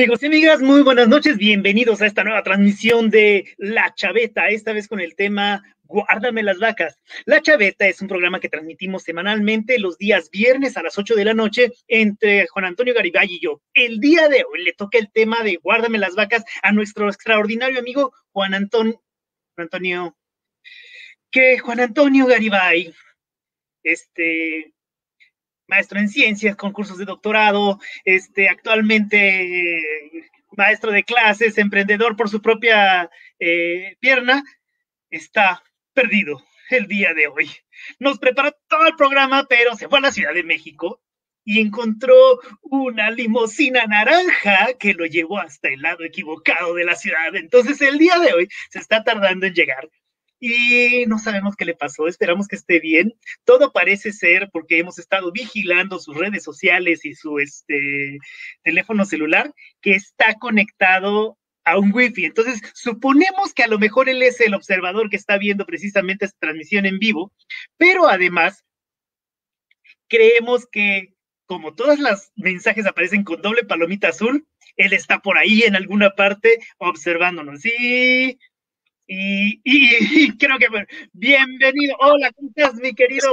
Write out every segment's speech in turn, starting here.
Amigos y amigas, muy buenas noches, bienvenidos a esta nueva transmisión de La Chaveta, esta vez con el tema Guárdame las vacas. La Chaveta es un programa que transmitimos semanalmente los días viernes a las 8 de la noche entre Juan Antonio Garibay y yo. El día de hoy le toca el tema de Guárdame las vacas a nuestro extraordinario amigo Juan Antonio Garibay, maestro en ciencias, con cursos de doctorado, actualmente maestro de clases, emprendedor por su propia pierna, está perdido el día de hoy. Nos preparó todo el programa, pero se fue a la Ciudad de México y encontró una limusina naranja que lo llevó hasta el lado equivocado de la ciudad. Entonces el día de hoy se está tardando en llegar. Y no sabemos qué le pasó, esperamos que esté bien. Todo parece ser porque hemos estado vigilando sus redes sociales y su teléfono celular, que está conectado a un wifi. Entonces, suponemos que a lo mejor él es el observador que está viendo precisamente esta transmisión en vivo, pero además creemos que, como todos los mensajes aparecen con doble palomita azul, él está por ahí en alguna parte observándonos. Sí. Y creo que, bueno, bienvenido. Hola, ¿cómo estás, mi querido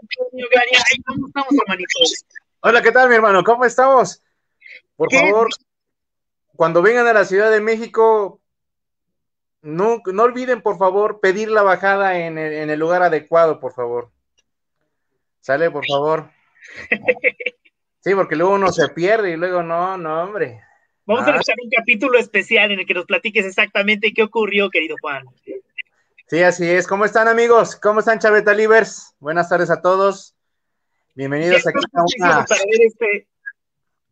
Antonio Gariay? ¿Cómo estamos, hermanito? Hola, ¿qué tal, mi hermano? ¿Cómo estamos? Por favor, cuando vengan a la Ciudad de México, no olviden, por favor, pedir la bajada en el lugar adecuado, por favor. Sale, por favor. Sí, porque luego uno se pierde y luego no, hombre. Vamos a necesitar un capítulo especial en el que nos platiques exactamente qué ocurrió, querido Juan. Sí, así es. ¿Cómo están, amigos? ¿Cómo están, Chaveta Livers? Buenas tardes a todos. Bienvenidos aquí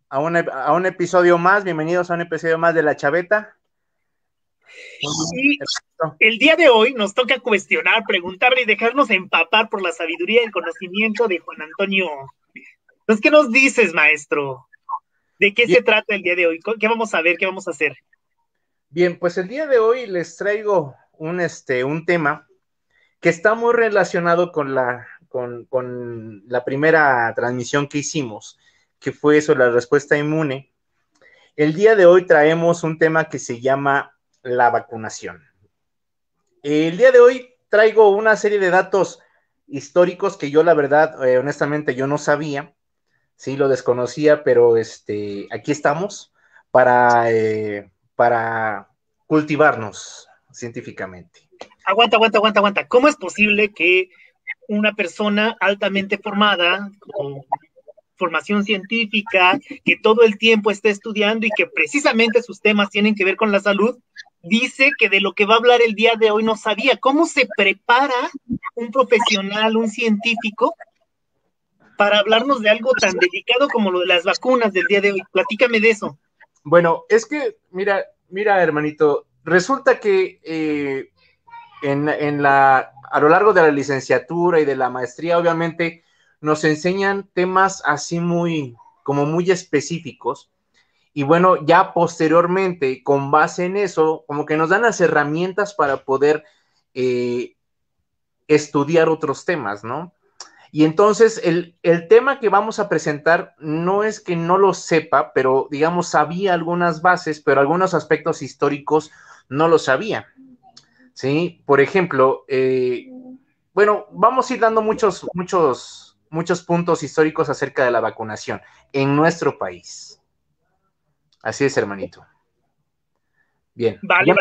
a un episodio más. Bienvenidos a un episodio más de La Chaveta. Y el día de hoy nos toca cuestionar, preguntarle y dejarnos empapar por la sabiduría y el conocimiento de Juan Antonio. Entonces, ¿qué nos dices, maestro? ¿De qué se trata el día de hoy? ¿Qué vamos a ver? ¿Qué vamos a hacer? Bien, pues el día de hoy les traigo un tema que está muy relacionado con la primera transmisión que hicimos, que fue sobre la respuesta inmune. El día de hoy traemos un tema que se llama la vacunación. El día de hoy traigo una serie de datos históricos que yo, la verdad, honestamente, yo no sabía. Sí, lo desconocía, pero aquí estamos para cultivarnos científicamente. Aguanta. ¿Cómo es posible que una persona altamente formada, con formación científica, que todo el tiempo esté estudiando y que precisamente sus temas tienen que ver con la salud, dice que de lo que va a hablar el día de hoy no sabía? ¿Cómo se prepara un profesional, un científico, para hablarnos de algo tan delicado como lo de las vacunas del día de hoy? Platícame de eso. Bueno, es que, mira, hermanito, resulta que a lo largo de la licenciatura y de la maestría, obviamente, nos enseñan temas así muy específicos. Y bueno, ya posteriormente, con base en eso, como que nos dan las herramientas para poder estudiar otros temas, ¿no? Y entonces el tema que vamos a presentar no es que no lo sepa, pero digamos sabía algunas bases, pero algunos aspectos históricos no lo sabía. ¿Sí? Por ejemplo, bueno, vamos a ir dando muchos puntos históricos acerca de la vacunación en nuestro país. Así es, hermanito. Bien. Vale.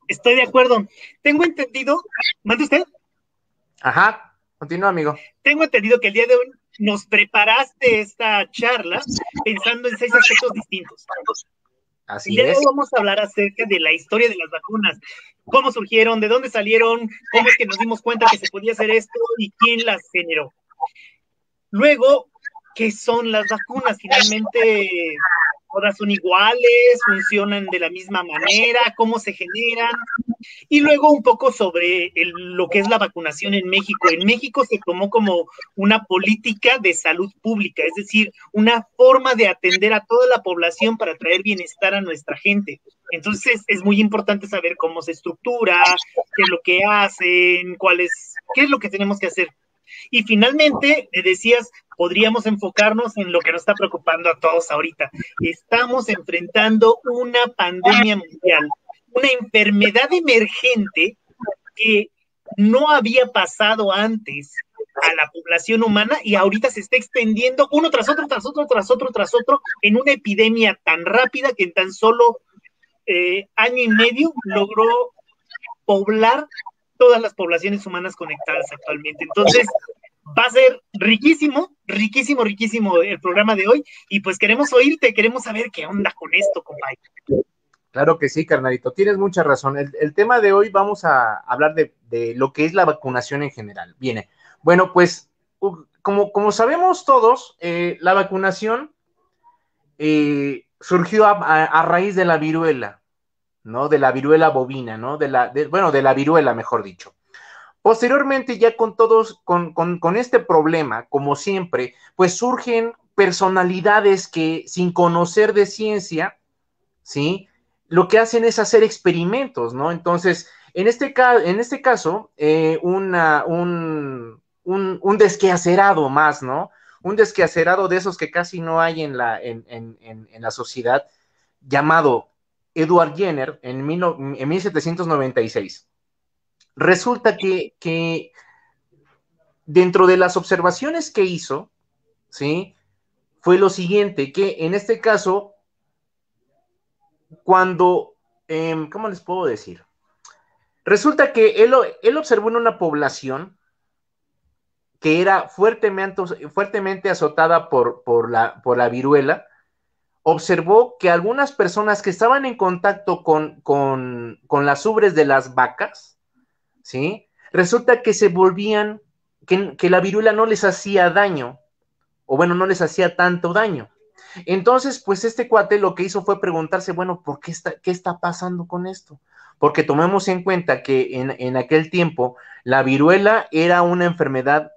Estoy de acuerdo. Tengo entendido, ¿mande usted? Ajá, continúa, amigo. Tengo entendido que el día de hoy nos preparaste esta charla pensando en 6 aspectos distintos. Así el día de hoy vamos a hablar acerca de la historia de las vacunas, cómo surgieron, de dónde salieron, cómo es que nos dimos cuenta que se podía hacer esto y quién las generó. Luego, ¿qué son las vacunas? Finalmente, todas son iguales, funcionan de la misma manera, cómo se generan. Y luego un poco sobre lo que es la vacunación en México. En México se tomó como una política de salud pública, es decir, una forma de atender a toda la población para traer bienestar a nuestra gente. Entonces es muy importante saber cómo se estructura, qué es lo que hacen, qué es lo que tenemos que hacer. Y finalmente, me decías, podríamos enfocarnos en lo que nos está preocupando a todos ahorita. Estamos enfrentando una pandemia mundial, una enfermedad emergente que no había pasado antes a la población humana y ahorita se está extendiendo uno tras otro, tras otro, tras otro, tras otro, en una epidemia tan rápida que en tan solo año y medio logró poblar todas las poblaciones humanas conectadas actualmente. Entonces, va a ser riquísimo, riquísimo, riquísimo el programa de hoy y pues queremos oírte, queremos saber qué onda con esto, compadre. Claro que sí, carnalito, tienes mucha razón. El tema de hoy vamos a hablar de lo que es la vacunación en general. Viene, bueno, pues como sabemos todos, la vacunación surgió a raíz de la viruela, ¿no? De la viruela bovina, ¿no? De la viruela, mejor dicho. Posteriormente, ya con este problema, como siempre, pues surgen personalidades que sin conocer de ciencia, ¿sí? Lo que hacen es hacer experimentos, ¿no? Entonces, en este caso, un desquacerado más, ¿no? Un desquacerado de esos que casi no hay en la sociedad, llamado Edward Jenner en 1796. Resulta que dentro de las observaciones que hizo, ¿sí? Fue lo siguiente, que en este caso, cuando, ¿cómo les puedo decir? Resulta que él observó en una población que era fuertemente azotada por la viruela, observó que algunas personas que estaban en contacto con las ubres de las vacas, ¿sí? Resulta que se volvían, que la viruela no les hacía daño, o bueno, no les hacía tanto daño. Entonces, pues este cuate lo que hizo fue preguntarse, bueno, ¿qué está pasando con esto? Porque tomemos en cuenta que en aquel tiempo la viruela era una enfermedad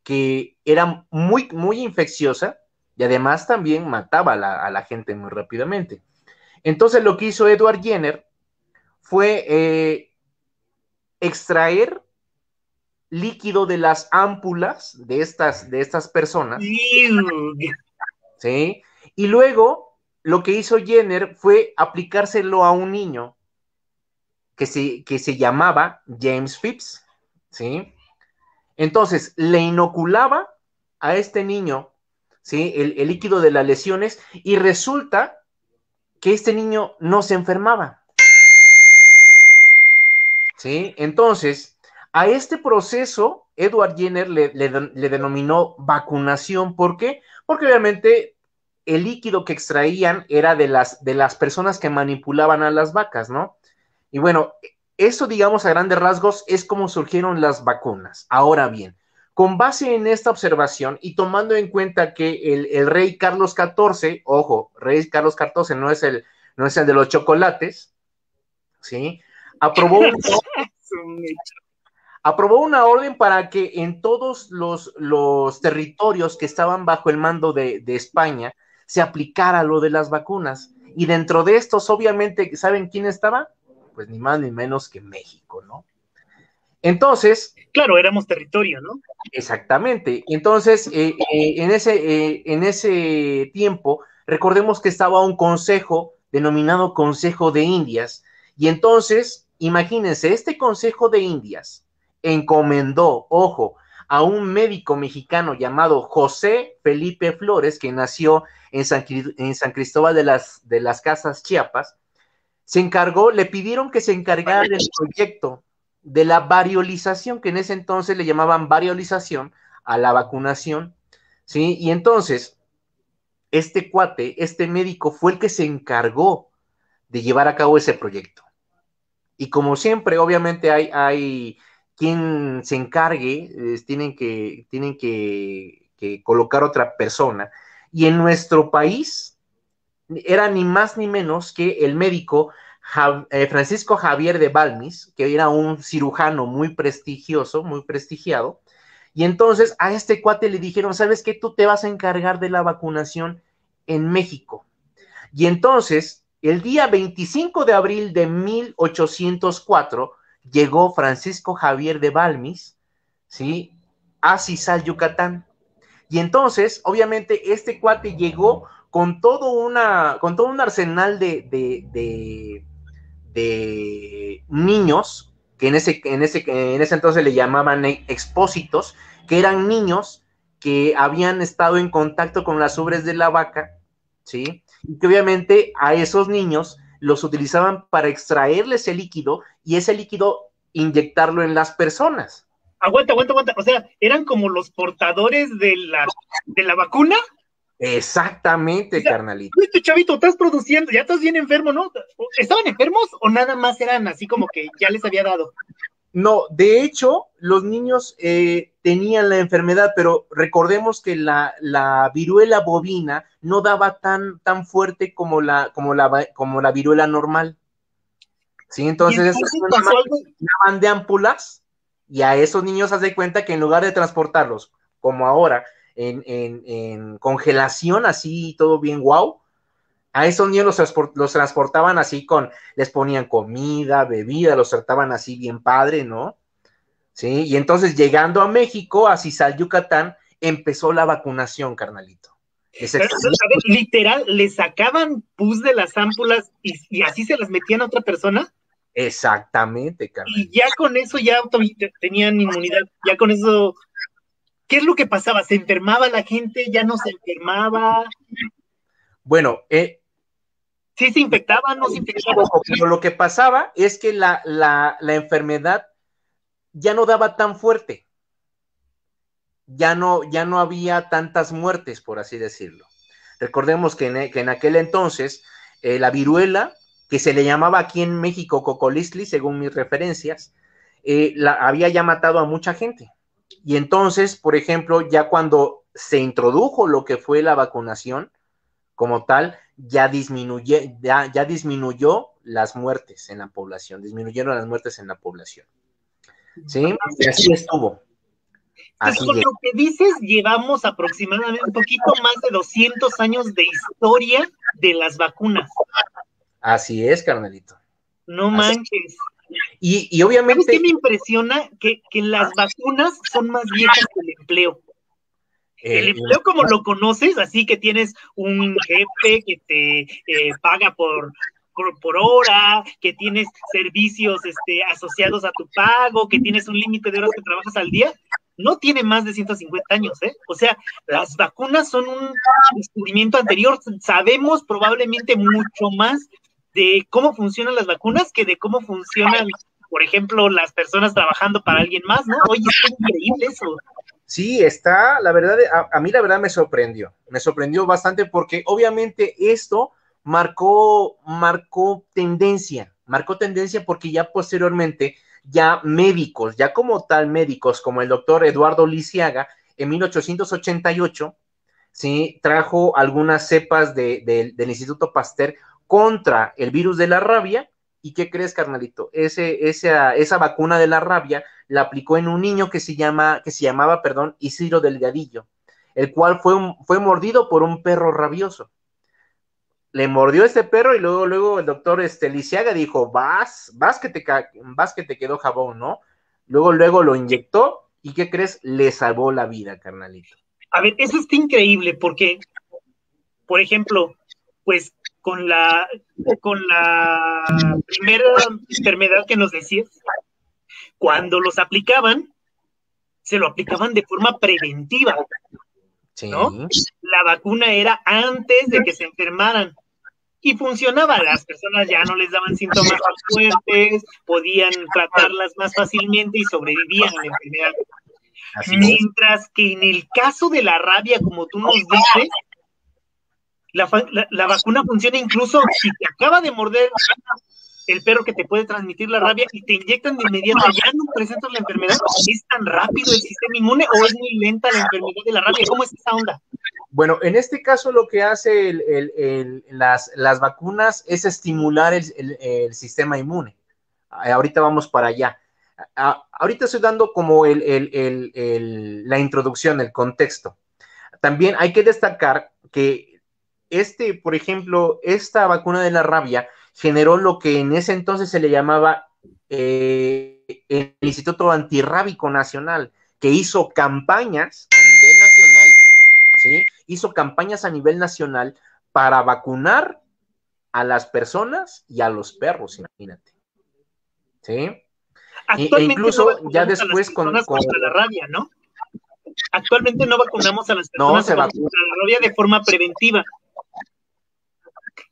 que era muy, muy infecciosa y además también mataba a la gente muy rápidamente. Entonces lo que hizo Edward Jenner fue extraer líquido de las ámpulas de estas personas, ¿sí? Y luego lo que hizo Jenner fue aplicárselo a un niño que se llamaba James Phipps, ¿sí? Entonces le inoculaba a este niño, ¿sí? El líquido de las lesiones y resulta que este niño no se enfermaba, ¿sí? Entonces, a este proceso, Edward Jenner le denominó vacunación. ¿Por qué? Porque obviamente el líquido que extraían era de las personas que manipulaban a las vacas, ¿no? Y bueno, eso, digamos, a grandes rasgos, es como surgieron las vacunas. Ahora bien, con base en esta observación y tomando en cuenta que el rey Carlos XIV, ojo, rey Carlos XIV no es el de los chocolates, ¿sí? Aprobó una orden para que en todos los territorios que estaban bajo el mando de España se aplicara lo de las vacunas. Y dentro de estos, obviamente, ¿saben quién estaba? Pues ni más ni menos que México, ¿no? Entonces... Claro, éramos territorio, ¿no? Exactamente. Entonces, en ese tiempo, recordemos que estaba un consejo denominado Consejo de Indias, y entonces, imagínense, este Consejo de Indias encomendó, ojo, a un médico mexicano llamado José Felipe Flores, que nació en San Cristóbal de las Casas, Chiapas. Le pidieron que se encargara del proyecto de la variolización, que en ese entonces le llamaban variolización a la vacunación, ¿sí? Y entonces, este médico fue el que se encargó de llevar a cabo ese proyecto. Y como siempre, obviamente hay quien se encargue, tienen que colocar otra persona. Y en nuestro país era ni más ni menos que el médico Francisco Javier de Balmis, que era un cirujano muy prestigioso, muy prestigiado, y entonces a este cuate le dijeron, ¿sabes qué? Tú te vas a encargar de la vacunación en México. Y entonces, el día 25 de abril de 1804, llegó Francisco Javier de Balmis, ¿sí? a Cisal, Yucatán. Y entonces, obviamente, este cuate llegó con con todo un arsenal de niños, que en ese entonces le llamaban expósitos, que eran niños que habían estado en contacto con las ubres de la vaca, ¿sí? Y que obviamente a esos niños los utilizaban para extraerles el líquido y ese líquido inyectarlo en las personas. Aguanta. O sea, eran como los portadores de la vacuna. Exactamente, O sea, carnalito. tú, chavito, estás produciendo, ya estás bien enfermo, ¿no? ¿Estaban enfermos o nada más eran así como que ya les había dado? No, de hecho, los niños tenían la enfermedad, pero recordemos que la viruela bovina no daba tan fuerte como la viruela normal. ¿Sí? Y Entonces, esas entonces pasó algo. llaman de ámpulas, y a esos niños haz de cuenta que en lugar de transportarlos, como ahora, en congelación, así todo bien guau, a esos niños los transportaban así les ponían comida, bebida, los trataban así bien padre, ¿no? Sí, y entonces llegando a México, a Cisal, Yucatán, empezó la vacunación, carnalito. Pero, a ver, literal, le sacaban pus de las ámpulas y así se las metían a otra persona. Exactamente, Y carnalito. ya con eso ya tenían inmunidad. Ya con eso, ¿qué es lo que pasaba? ¿Se enfermaba la gente? ¿Ya no se enfermaba? Bueno, ¿Sí se infectaba? ¿No se infectaba? pero lo que pasaba es que la enfermedad ya no daba tan fuerte, ya no había tantas muertes, por así decirlo. Recordemos que en aquel entonces la viruela, que se le llamaba aquí en México cocolistli, según mis referencias, había ya matado a mucha gente. Y entonces, por ejemplo, ya cuando se introdujo lo que fue la vacunación como tal, ya disminuyó las muertes en la población, disminuyeron las muertes en la población. ¿Sí? Y así estuvo. Entonces, Así con es. lo que dices, llevamos aproximadamente un poquito más de 200 años de historia de las vacunas. Así es, carnalito. No Así. manches. Y ¿Sabes qué obviamente. me impresiona? Que las vacunas son más viejas que el empleo. El empleo como lo conoces, así que tienes un jefe que te paga por hora, que tienes servicios asociados a tu pago, que tienes un límite de horas que trabajas al día, no tiene más de 150 años, ¿eh? O sea, las vacunas son un descubrimiento anterior. Sabemos probablemente mucho más de cómo funcionan las vacunas que de cómo funcionan, por ejemplo, las personas trabajando para alguien más, ¿no? Oye, es increíble eso. Sí, la verdad, a mí la verdad me sorprendió bastante porque obviamente esto marcó tendencia porque ya posteriormente, ya médicos, ya como tal médicos, como el doctor Eduardo Lisiaga, en 1888, ¿sí? Trajo algunas cepas del Instituto Pasteur contra el virus de la rabia. ¿Y qué crees, carnalito? Esa vacuna de la rabia la aplicó en un niño que se llamaba, Isidro Delgadillo, el cual fue mordido por un perro rabioso. Le mordió este perro y luego el doctor Lisiaga dijo, vas que te quedó jabón, ¿no? Luego lo inyectó y ¿qué crees? Le salvó la vida, carnalito. A ver, eso está increíble porque, por ejemplo, pues con la primera enfermedad que nos decías, cuando los aplicaban, se lo aplicaban de forma preventiva, Sí. ¿no? La vacuna era antes de que se enfermaran y funcionaba. Las personas ya no les daban síntomas más fuertes, podían tratarlas más fácilmente y sobrevivían a la enfermedad. Mientras que en el caso de la rabia, como tú nos dices, la vacuna funciona incluso si te acaba de morder el perro que te puede transmitir la rabia y te inyectan de inmediato, ya no presentas la enfermedad. ¿Es tan rápido el sistema inmune o es muy lenta la enfermedad de la rabia? ¿Cómo es esa onda? Bueno, en este caso lo que hace las vacunas es estimular el sistema inmune. Ahorita vamos para allá. Ahorita estoy dando como la introducción, el contexto. También hay que destacar que por ejemplo, esta vacuna de la rabia generó lo que en ese entonces se le llamaba el Instituto Antirrábico Nacional, que hizo campañas a nivel nacional, ¿sí? Hizo campañas a nivel nacional para vacunar a las personas y a los perros, imagínate, ¿sí? Actualmente no incluso ya vacunamos a las después personas contra la rabia, ¿no? Actualmente no vacunamos a las personas contra la rabia de forma preventiva.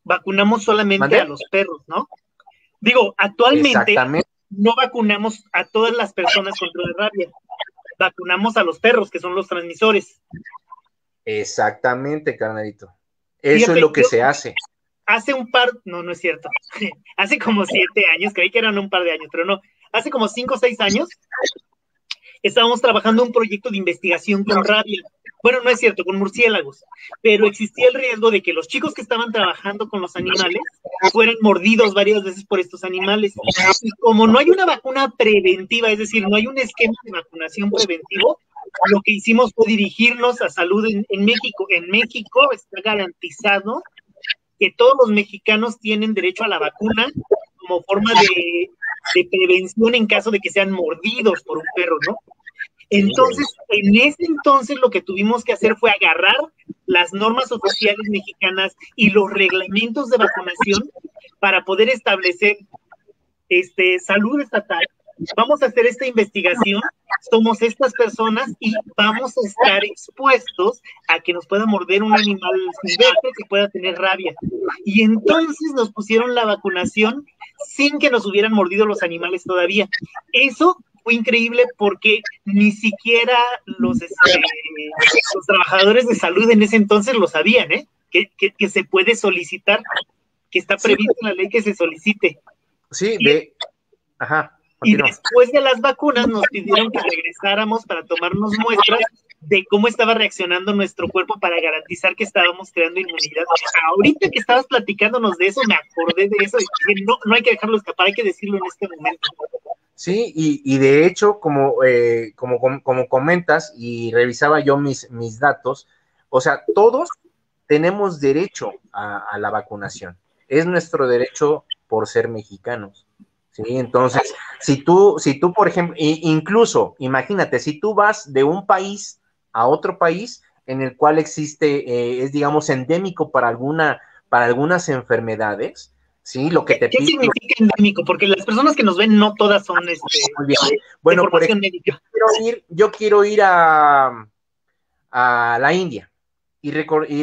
Vacunamos solamente a los perros, ¿no? Digo, actualmente no vacunamos a todas las personas contra la rabia. Vacunamos a los perros, que son los transmisores. Exactamente, carnalito. Eso Fíjate, es lo que se hace. Hace no es cierto. Hace como 7 años, creí que eran un par de años, pero no. Hace como 5 o 6 años, estábamos trabajando un proyecto de investigación con rabia. Bueno, no es cierto, con murciélagos. Pero existía el riesgo de que los chicos que estaban trabajando con los animales fueran mordidos varias veces por estos animales. Y como no hay una vacuna preventiva, es decir, no hay un esquema de vacunación preventivo, lo que hicimos fue dirigirnos a salud en México. En México está garantizado que todos los mexicanos tienen derecho a la vacuna como forma de prevención en caso de que sean mordidos por un perro, ¿no? Entonces, en ese entonces lo que tuvimos que hacer fue agarrar las normas oficiales mexicanas y los reglamentos de vacunación para poder establecer salud estatal. Vamos a hacer esta investigación, somos estas personas y vamos a estar expuestos a que nos pueda morder un animal silvestre que pueda tener rabia. Y entonces nos pusieron la vacunación sin que nos hubieran mordido los animales todavía. Eso fue increíble porque ni siquiera los trabajadores de salud en ese entonces lo sabían, que se puede solicitar, que está previsto en la ley que se solicite. Sí, ajá. Y después de las vacunas nos pidieron que regresáramos para tomarnos muestras de cómo estaba reaccionando nuestro cuerpo para garantizar que estábamos creando inmunidad. Ahorita que estabas platicándonos de eso, me acordé de eso y dije, no hay que dejarlo escapar, hay que decirlo en este momento. Sí, y de hecho, como comentas, y revisaba yo mis datos, o sea, todos tenemos derecho a la vacunación. Es nuestro derecho por ser mexicanos. Sí, entonces, si tú, por ejemplo, incluso, imagínate, si tú vas de un país a otro país en el cual existe, es digamos endémico para algunas enfermedades, sí, lo que te ¿Qué significa endémico? Porque las personas que nos ven no todas son muy bien. Bueno, de formación médica. Yo quiero ir a la India. Y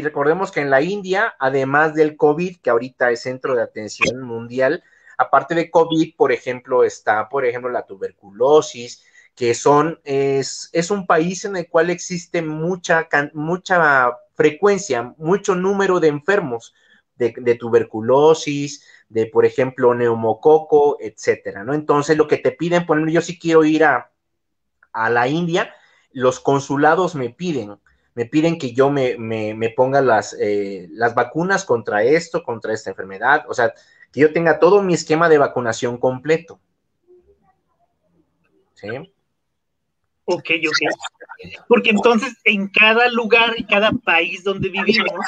recordemos que en la India, además del COVID, que ahorita es centro de atención mundial, aparte de COVID, por ejemplo, está, la tuberculosis, que es un país en el cual existe mucha frecuencia, mucho número de enfermos de tuberculosis, de, por ejemplo, neumococo, etcétera, ¿no? Entonces, lo que te piden, por ejemplo, yo sí quiero ir a la India, los consulados me piden que yo me ponga las vacunas contra esta enfermedad, o sea, que yo tenga todo mi esquema de vacunación completo. ¿Sí? Ok. Porque entonces en cada lugar y cada país donde vivimos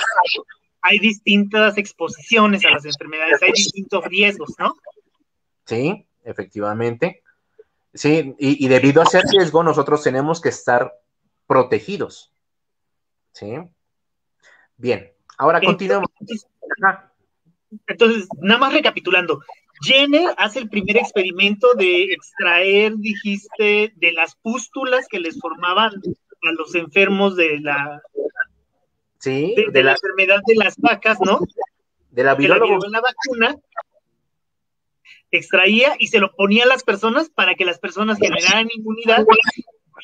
hay distintas exposiciones a las enfermedades, hay distintos riesgos, ¿no? Sí, efectivamente. Sí, y debido a ese riesgo nosotros tenemos que estar protegidos. ¿Sí? Bien, ahora continuamos. Entonces, nada más recapitulando, Jenner hace el primer experimento de extraer, dijiste, de las pústulas que les formaban a los enfermos de la, de la enfermedad de las vacas, ¿no? De la viruela vacuna, extraía y se lo ponía a las personas para que las personas generaran inmunidad,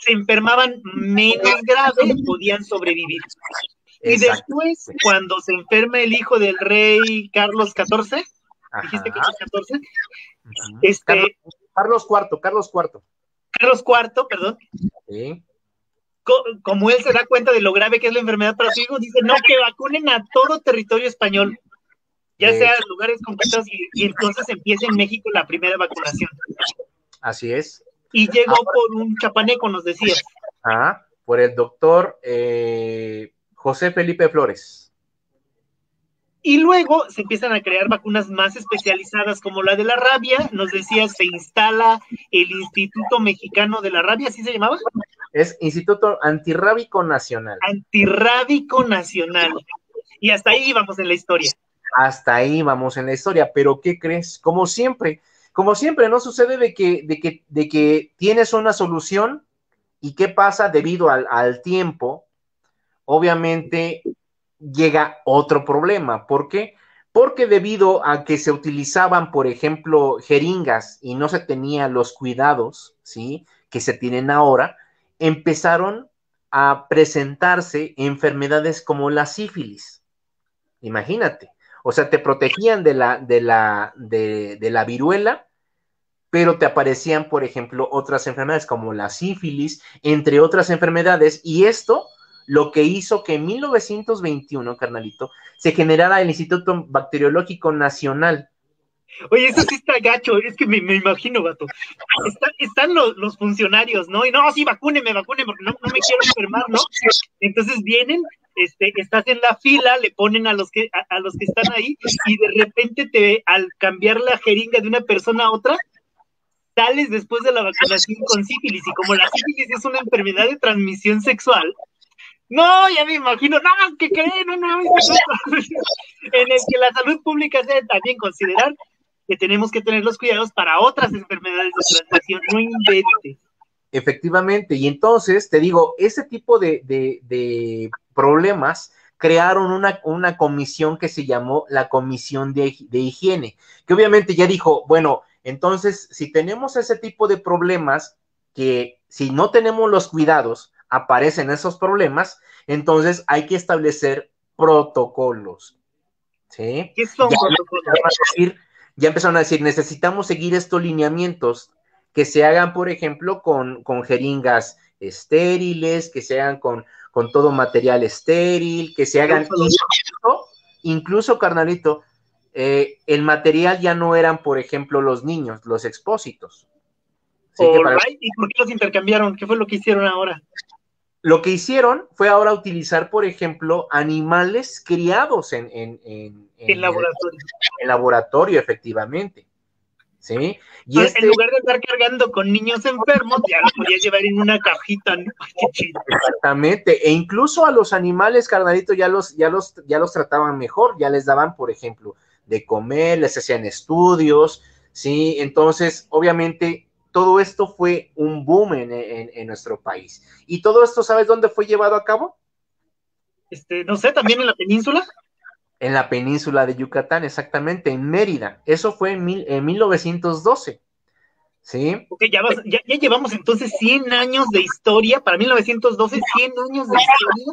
se enfermaban menos grave, podían sobrevivir. Y después, cuando se enferma el hijo del rey Carlos XIV, ¿dijiste Carlos XIV? Carlos IV. Carlos IV, perdón. Sí. Como él se da cuenta de lo grave que es la enfermedad para su hijo, dice, no, que vacunen a todo territorio español, ya sea lugares conquistados, y entonces empieza en México la primera vacunación. Así es. Y llegó por un chapaneco, nos decías. Por el doctor José Felipe Flores. Y luego se empiezan a crear vacunas más especializadas como la de la rabia, nos decías, se instala el Instituto Mexicano de la Rabia, ¿así se llamaba? Es Instituto Antirrábico Nacional. Antirrábico Nacional. Y hasta ahí vamos en la historia. Hasta ahí vamos en la historia, pero ¿qué crees? Como siempre, ¿no? Sucede de que tienes una solución y ¿qué pasa? Debido al tiempo, obviamente llega otro problema. ¿Por qué? Porque debido a que se utilizaban, por ejemplo, jeringas y no se tenían los cuidados, ¿sí? Que se tienen ahora, empezaron a presentarse enfermedades como la sífilis. Imagínate. O sea, te protegían de la viruela, pero te aparecían, por ejemplo, otras enfermedades como la sífilis, entre otras enfermedades, y esto lo que hizo que en 1921, carnalito, se generara el Instituto Bacteriológico Nacional. Oye, eso sí está gacho, es que me imagino, vato. Están los funcionarios, ¿no? Y no, sí, vacúneme, porque no me quiero enfermar, ¿no? Entonces vienen, estás en la fila, le ponen a los que están ahí, y de repente al cambiar la jeringa de una persona a otra, sales después de la vacunación con sífilis, y como la sífilis es una enfermedad de transmisión sexual, no, ya me imagino, no, ¿qué creen? No, en el que la salud pública debe también considerar que tenemos que tener los cuidados para otras enfermedades de transmisión, no inventes. Efectivamente, y entonces, te digo, ese tipo de problemas crearon una comisión que se llamó la Comisión de Higiene, que obviamente ya dijo, bueno, entonces, si tenemos ese tipo de problemas, que si no tenemos los cuidados, aparecen esos problemas, entonces hay que establecer protocolos, ¿sí? ¿Qué son protocolos? Ya empezaron a decir, necesitamos seguir estos lineamientos que se hagan, por ejemplo, con jeringas estériles, que se hagan con todo material estéril, que se hagan incluso carnalito, el material ya no eran, por ejemplo, los niños, los expósitos. ¿Sí? ¿Y por qué los intercambiaron? ¿Qué fue lo que hicieron ahora? Lo que hicieron fue ahora utilizar, por ejemplo, animales criados en laboratorio. En laboratorio, efectivamente. ¿Sí? Y en lugar de estar cargando con niños enfermos, ya lo podías llevar en una cajita, ¿no? Qué chido. Exactamente, e incluso a los animales, carnalito, ya los trataban mejor, ya les daban, por ejemplo, de comer, les hacían estudios, ¿sí? Entonces, obviamente, todo esto fue un boom en nuestro país. ¿Y todo esto, sabes dónde fue llevado a cabo? No sé, ¿también en la península? En la península de Yucatán, exactamente, en Mérida. Eso fue en 1912. ¿Sí? Ok, ya llevamos entonces 100 años de historia, para 1912, 100 años de historia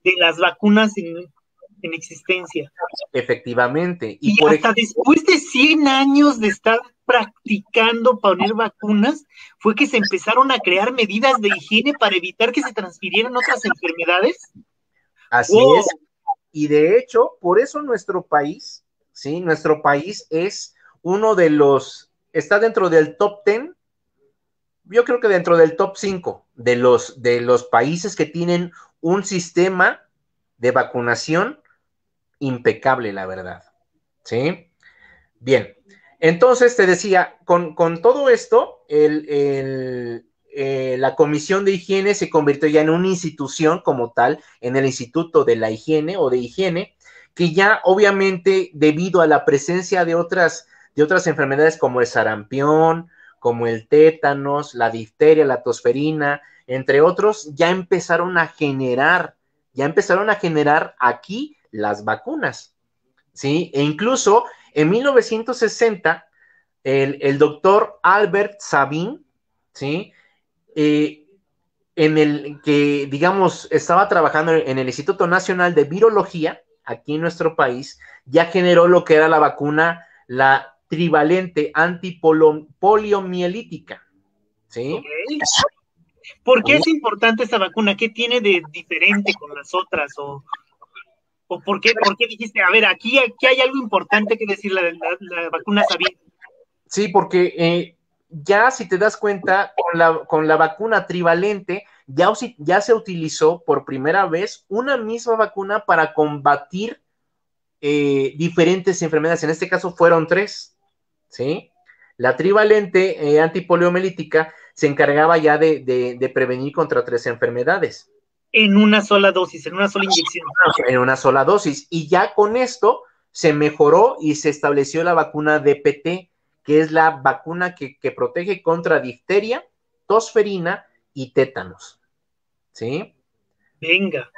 de las vacunas en existencia. Efectivamente. Y hasta después de 100 años de estar practicando poner vacunas, fue que se empezaron a crear medidas de higiene para evitar que se transfirieran otras enfermedades. Así es. Y de hecho, por eso nuestro país, ¿sí? Nuestro país es uno de los, está dentro del top 10, yo creo que dentro del top 5 de los países que tienen un sistema de vacunación impecable, la verdad, ¿sí? Bien, entonces te decía, con todo esto, la Comisión de Higiene se convirtió ya en una institución como tal, en el Instituto de la Higiene o de Higiene, que ya obviamente debido a la presencia de otras enfermedades como el sarampión, como el tétanos, la difteria, la tosferina, entre otros, ya empezaron a generar aquí las vacunas, ¿sí? E incluso en 1960, el doctor Albert Sabin, ¿sí? En el que, digamos, estaba trabajando en el Instituto Nacional de Virología, aquí en nuestro país, ya generó lo que era la vacuna, la trivalente antipoliomielítica, ¿sí? Okay. ¿Por qué es importante esa vacuna? ¿Qué tiene de diferente con las otras? ¿O por qué dijiste, a ver, aquí hay algo importante que decir la vacuna Sabin? Sí, porque ya si te das cuenta, con la vacuna trivalente, ya se utilizó por primera vez una misma vacuna para combatir diferentes enfermedades. En este caso fueron 3, ¿sí? La trivalente antipoliomielítica se encargaba ya de prevenir contra 3 enfermedades. En una sola dosis, en una sola inyección. En una sola dosis. Y ya con esto se mejoró y se estableció la vacuna DPT, que es la vacuna que protege contra difteria, tosferina y tétanos. ¿Sí? Venga.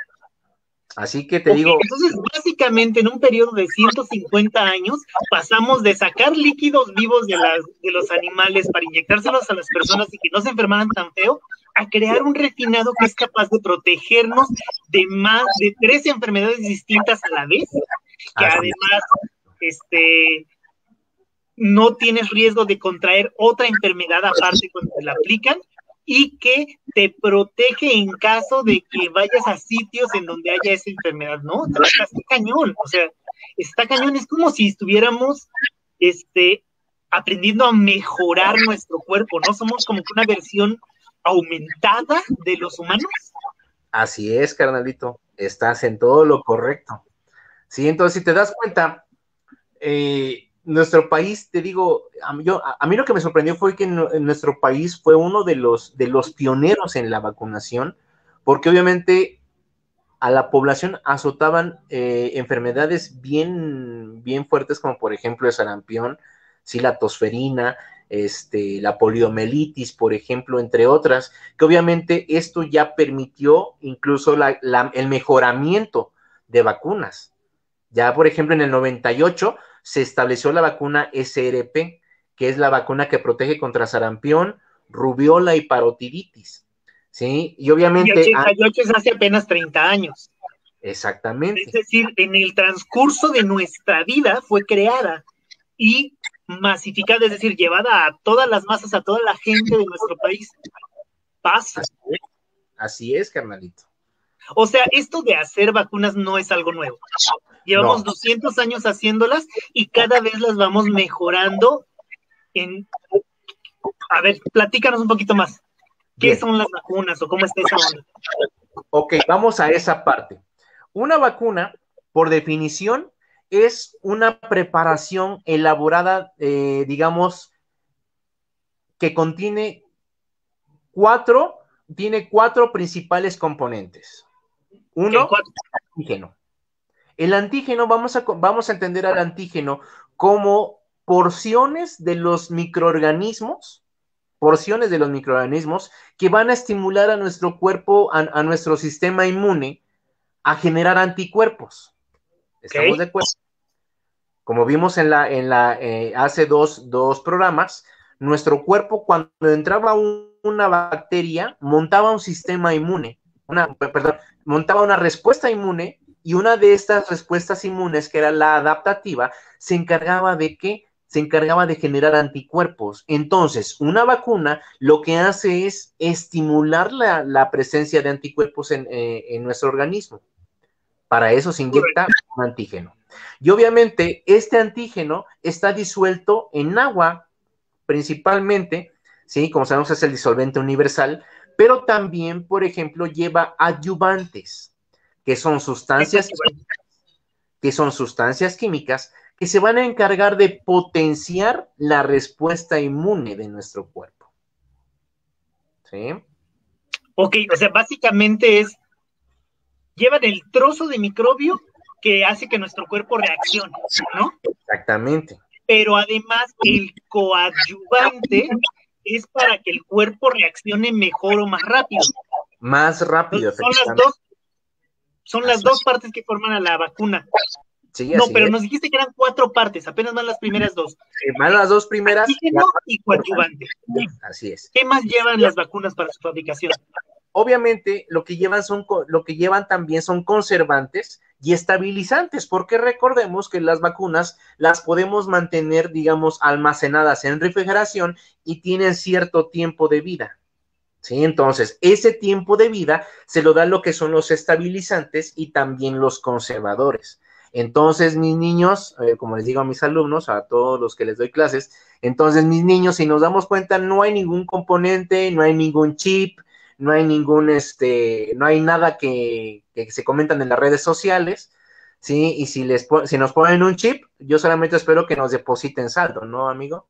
Así que te digo... Entonces, básicamente, en un periodo de 150 años, pasamos de sacar líquidos vivos de los animales para inyectárselos a las personas y que no se enfermaran tan feo, a crear un refinado que es capaz de protegernos de más de 3 enfermedades distintas a la vez, que además no tienes riesgo de contraer otra enfermedad aparte cuando te la aplican, y que te protege en caso de que vayas a sitios en donde haya esa enfermedad, ¿no? Está cañón, o sea, está cañón, es como si estuviéramos aprendiendo a mejorar nuestro cuerpo, ¿no? Somos como que una versión aumentada de los humanos. Así es, carnalito, estás en todo lo correcto. Sí, entonces si te das cuenta, nuestro país, te digo, a mí lo que me sorprendió fue que en nuestro país fue uno de los pioneros en la vacunación, porque obviamente a la población azotaban enfermedades bien fuertes, como por ejemplo el sarampión, sí, la tosferina, la poliomielitis, por ejemplo, entre otras, que obviamente esto ya permitió incluso el mejoramiento de vacunas. Ya, por ejemplo, en el 98 se estableció la vacuna SRP, que es la vacuna que protege contra sarampión, rubiola y parotiditis. ¿Sí? Y obviamente... Y 88 es hace apenas 30 años. Exactamente. Es decir, en el transcurso de nuestra vida fue creada y masificada, es decir, llevada a todas las masas, a toda la gente de nuestro país. Pasa. Así es, carnalito. O sea, esto de hacer vacunas no es algo nuevo. Llevamos 200 años haciéndolas y cada vez las vamos mejorando. A ver, platícanos un poquito más. ¿Qué son las vacunas o cómo está esa onda? Ok, vamos a esa parte. Una vacuna, por definición, es una preparación elaborada, digamos, que tiene cuatro principales componentes. Uno, antígeno. El antígeno, vamos a entender al antígeno como porciones de los microorganismos que van a estimular a nuestro cuerpo, a nuestro sistema inmune, a generar anticuerpos. ¿Estamos de acuerdo? Como vimos hace dos programas, nuestro cuerpo, cuando entraba una bacteria, montaba un sistema inmune, montaba una respuesta inmune, y una de estas respuestas inmunes, que era la adaptativa, se encargaba de generar anticuerpos. Entonces, una vacuna lo que hace es estimular la presencia de anticuerpos en nuestro organismo. Para eso se inyecta un antígeno. Y obviamente este antígeno está disuelto en agua, principalmente, ¿sí? Como sabemos, es el disolvente universal, pero también, por ejemplo, lleva adyuvantes, que son sustancias químicas que se van a encargar de potenciar la respuesta inmune de nuestro cuerpo. ¿Sí? Ok, o sea, básicamente llevan el trozo de microbio que hace que nuestro cuerpo reaccione, ¿no? Exactamente. Pero además el coadyuvante es para que el cuerpo reaccione mejor o más rápido. Más rápido, son las dos partes que forman a la vacuna. Sí, no, pero nos dijiste que eran 4 partes, apenas van las primeras 2. Van las 2 primeras. Antígeno y coadyuvante. Así es. ¿Qué más llevan las vacunas para su fabricación? Obviamente, lo que llevan también son conservantes y estabilizantes, porque recordemos que las vacunas las podemos mantener, digamos, almacenadas en refrigeración y tienen cierto tiempo de vida. ¿Sí? Entonces, ese tiempo de vida se lo dan lo que son los estabilizantes y también los conservadores. Entonces, mis niños, como les digo a mis alumnos, a todos los que les doy clases, entonces, mis niños, si nos damos cuenta, no hay ningún componente, no hay ningún chip, no hay no hay nada que se comentan en las redes sociales, ¿sí? Y si nos ponen un chip, yo solamente espero que nos depositen saldo, ¿no, amigo?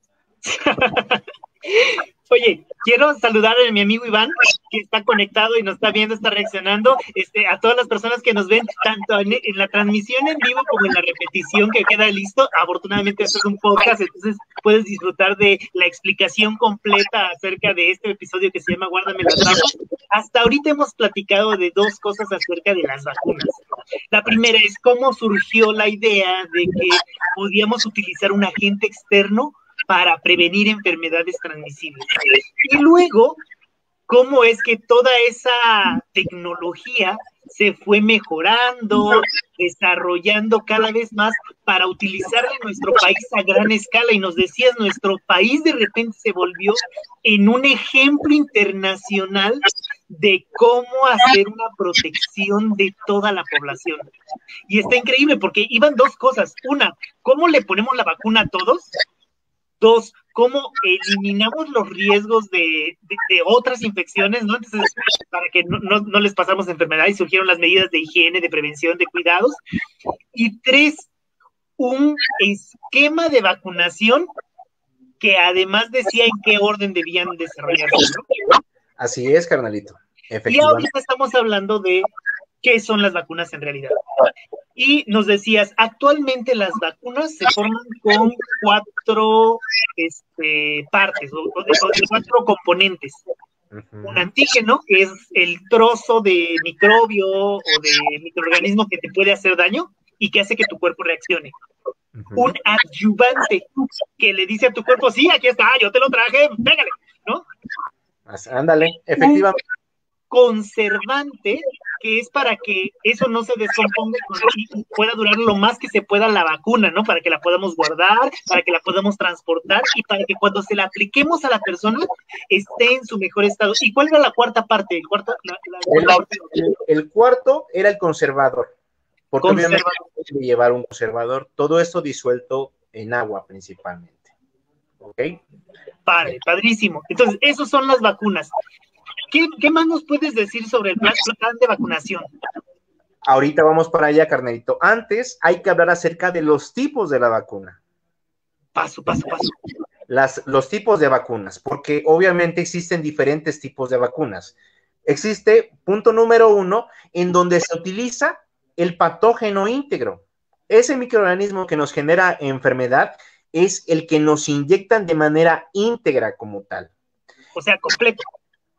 Oye, quiero saludar a mi amigo Iván, que está conectado y nos está viendo, está reaccionando, a todas las personas que nos ven, tanto en la transmisión en vivo como en la repetición que queda listo. Afortunadamente, esto es un podcast, entonces puedes disfrutar de la explicación completa acerca de este episodio que se llama Guárdame las Balas. Hasta ahorita hemos platicado de dos cosas acerca de las vacunas. La primera es cómo surgió la idea de que podíamos utilizar un agente externo para prevenir enfermedades transmisibles. Y luego, cómo es que toda esa tecnología se fue mejorando, desarrollando cada vez más para utilizarla en nuestro país a gran escala. Y nos decías, nuestro país de repente se volvió en un ejemplo internacional de cómo hacer una protección de toda la población. Y está increíble porque iban dos cosas. Una, ¿cómo le ponemos la vacuna a todos? Dos, ¿cómo eliminamos los riesgos de otras infecciones, ¿no? Entonces, para que no les pasamos enfermedades, surgieron las medidas de higiene, de prevención, de cuidados. Y tres, un esquema de vacunación que además decía en qué orden debían desarrollarse, ¿no? Así es, carnalito. Y ahorita estamos hablando de qué son las vacunas en realidad. Y nos decías, actualmente las vacunas se forman con cuatro partes, o de cuatro componentes. Un antígeno, que es el trozo de microbio o de microorganismo que te puede hacer daño y que hace que tu cuerpo reaccione. Un adyuvante, que le dice a tu cuerpo, sí, aquí está, yo te lo traje, pégale, ¿no? Ándale, efectivamente. Un conservante, que es para que eso no se descomponga y pueda durar lo más que se pueda la vacuna, ¿no? Para que la podamos guardar, para que la podamos transportar y para que cuando se la apliquemos a la persona esté en su mejor estado. ¿Y cuál era la cuarta parte? El cuarto era el conservador, porque obviamente debe llevar un conservador, todo esto disuelto en agua principalmente. ¿Ok? Padrísimo. Entonces, esas son las vacunas. ¿Qué más nos puedes decir sobre el plan de vacunación? Ahorita vamos para allá, carnalito. Antes hay que hablar acerca de los tipos de la vacuna. Paso. Los tipos de vacunas, porque obviamente existen diferentes tipos de vacunas. Existe, punto número 1, en donde se utiliza el patógeno íntegro. Ese microorganismo que nos genera enfermedad es el que nos inyectan de manera íntegra como tal. O sea, completo.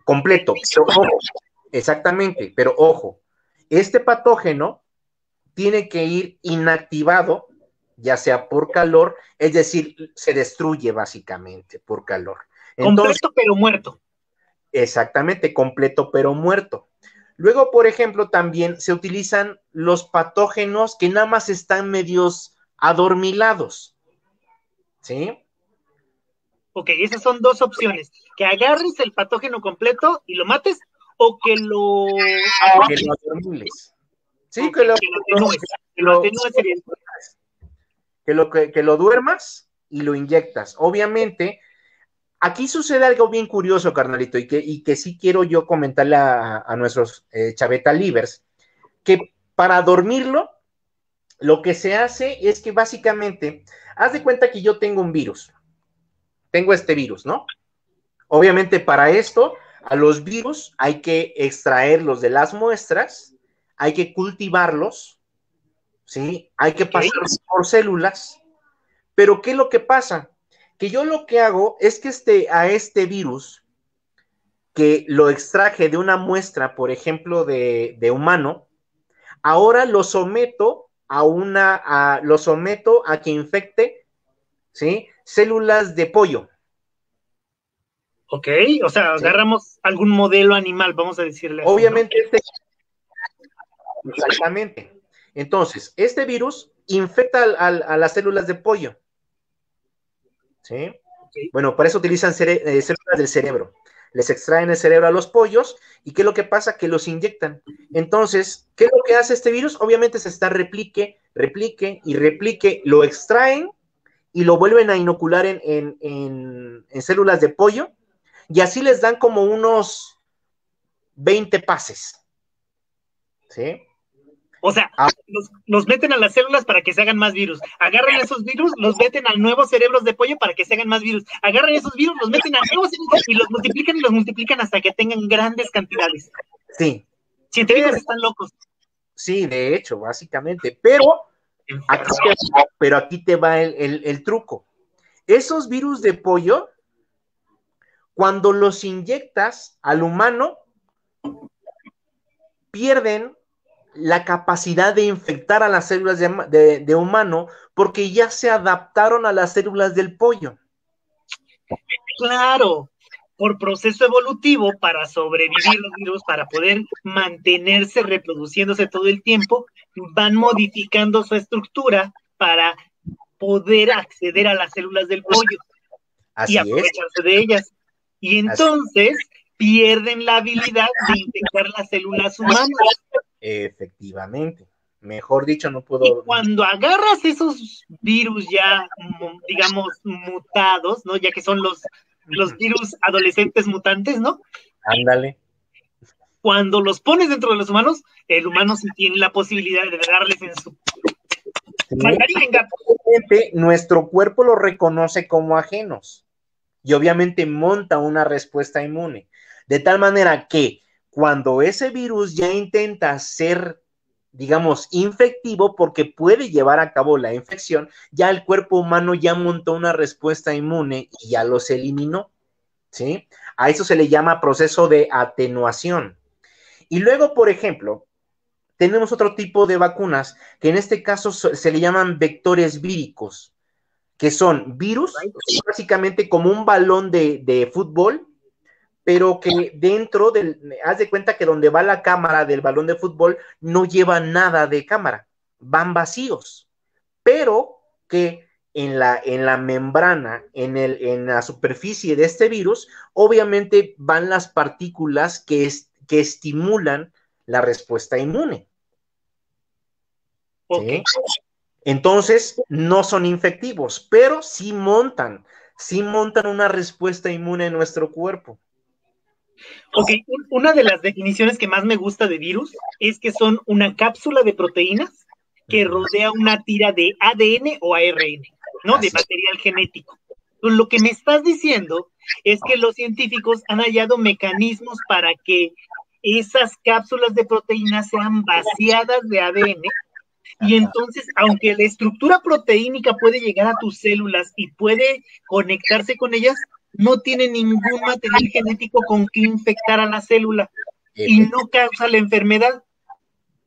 Completo, pero ojo, exactamente, pero ojo, este patógeno tiene que ir inactivado, ya sea por calor, es decir, se destruye básicamente por calor. Entonces, completo pero muerto. Exactamente, completo pero muerto. Luego, por ejemplo, también se utilizan los patógenos que nada más están medios adormilados, ¿sí? Ok, esas son dos opciones. Que agarres el patógeno completo y lo mates, o que lo adormiles. Sí, que lo duermas y lo inyectas. Obviamente, aquí sucede algo bien curioso, carnalito, y que sí quiero yo comentarle a nuestros chaveta livers, que para dormirlo, lo que se hace es que básicamente, haz de cuenta que yo tengo un virus. Tengo este virus, ¿no? Obviamente para esto, a los virus hay que extraerlos de las muestras, hay que cultivarlos, ¿sí? Hay que pasarlos por células, pero ¿qué es lo que pasa? Que yo lo que hago es que a este virus, que lo extraje de una muestra, por ejemplo, de humano, ahora lo someto a que infecte, ¿sí? Células de pollo. Ok, o sea, agarramos algún modelo animal, vamos a decirle así. Obviamente, ¿no? Exactamente. Entonces, este virus infecta a las células de pollo. ¿Sí? Okay. Bueno, para eso utilizan células del cerebro. Les extraen el cerebro a los pollos y ¿qué es lo que pasa? Que los inyectan. Entonces, ¿qué es lo que hace este virus? Obviamente se está replique, lo extraen y lo vuelven a inocular en células de pollo y así les dan como unos 20 pases. ¿Sí? O sea, los meten a las células para que se hagan más virus. Agarran esos virus, los meten a nuevos cerebros de pollo para que se hagan más virus. Agarran esos virus, los meten a nuevos cerebros y los multiplican hasta que tengan grandes cantidades. Sí. Científicos están locos. Sí, de hecho, básicamente. Pero aquí te va el truco. Esos virus de pollo, cuando los inyectas al humano, pierden la capacidad de infectar a las células de humano porque ya se adaptaron a las células del pollo. Claro, por proceso evolutivo, para sobrevivir los virus, para poder mantenerse reproduciéndose todo el tiempo, van modificando su estructura para poder acceder a las células del pollo y aprovecharse de ellas. Y entonces pierden la habilidad de infectar las células humanas. Efectivamente. Mejor dicho, no puedo... Y cuando agarras esos virus ya, digamos, mutados, ¿no? Ya que son los virus adolescentes mutantes, ¿no? Ándale. Cuando los pones dentro de los humanos, el humano sí tiene la posibilidad de darles en su... Nuestro cuerpo los reconoce como ajenos y obviamente monta una respuesta inmune. De tal manera que cuando ese virus ya intenta ser, digamos, infectivo, porque puede llevar a cabo la infección, ya el cuerpo humano ya montó una respuesta inmune y ya los eliminó, ¿sí? A eso se le llama proceso de atenuación. Y luego, por ejemplo, tenemos otro tipo de vacunas que en este caso se le llaman vectores víricos, que son virus, básicamente como un balón de fútbol, pero que dentro haz de cuenta que donde va la cámara del balón de fútbol no lleva nada de cámara, van vacíos, pero que en la membrana, en la superficie de este virus, obviamente van las partículas que estimulan la respuesta inmune. Okay. ¿Sí? Entonces, no son infectivos, pero sí montan una respuesta inmune en nuestro cuerpo. Ok, una de las definiciones que más me gusta de virus es que son una cápsula de proteínas que rodea una tira de ADN o ARN, ¿no? De material genético. Pues lo que me estás diciendo es que los científicos han hallado mecanismos para que esas cápsulas de proteínas sean vaciadas de ADN y entonces, aunque la estructura proteínica puede llegar a tus células y puede conectarse con ellas, no tiene ningún material genético con que infectar a la célula y no causa la enfermedad.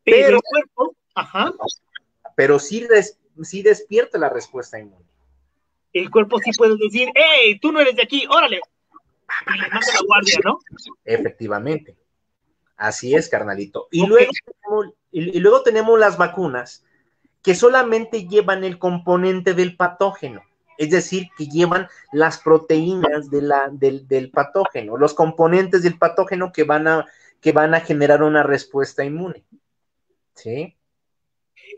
Pero el cuerpo, pero sí despierta la respuesta inmune. El cuerpo sí puede decir, ¡hey, tú no eres de aquí, órale! Y le manda la guardia, ¿no? Efectivamente. Así es, carnalito. Y, okay. luego tenemos las vacunas que solamente llevan el componente del patógeno, es decir, que llevan las proteínas del patógeno, los componentes del patógeno que van a generar una respuesta inmune. ¿Sí?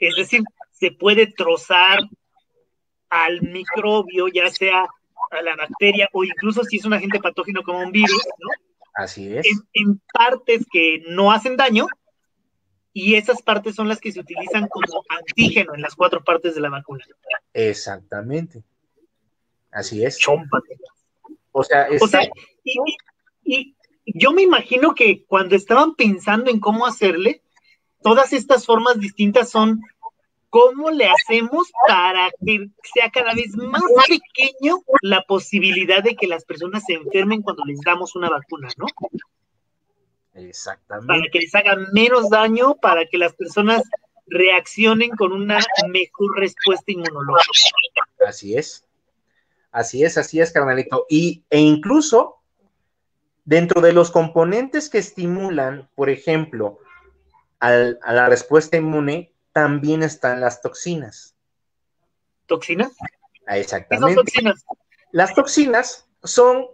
Es decir, se puede trozar al microbio, ya sea a la bacteria o incluso si es un agente patógeno como un virus, ¿no? Así es. En partes que no hacen daño, y esas partes son las que se utilizan como antígeno en las 4 partes de la vacuna. Exactamente. Así es. Chómpate. O sea, y yo me imagino que cuando estaban pensando en cómo hacerle, todas estas formas distintas son cómo le hacemos para que sea cada vez más pequeño la posibilidad de que las personas se enfermen cuando les damos una vacuna, ¿no? Exactamente. Para que les haga menos daño, para que las personas reaccionen con una mejor respuesta inmunológica. Así es, carnalito. E incluso, dentro de los componentes que estimulan, por ejemplo, a la respuesta inmune, también están las toxinas. ¿Toxinas? Exactamente. ¿Qué son toxinas? Las toxinas son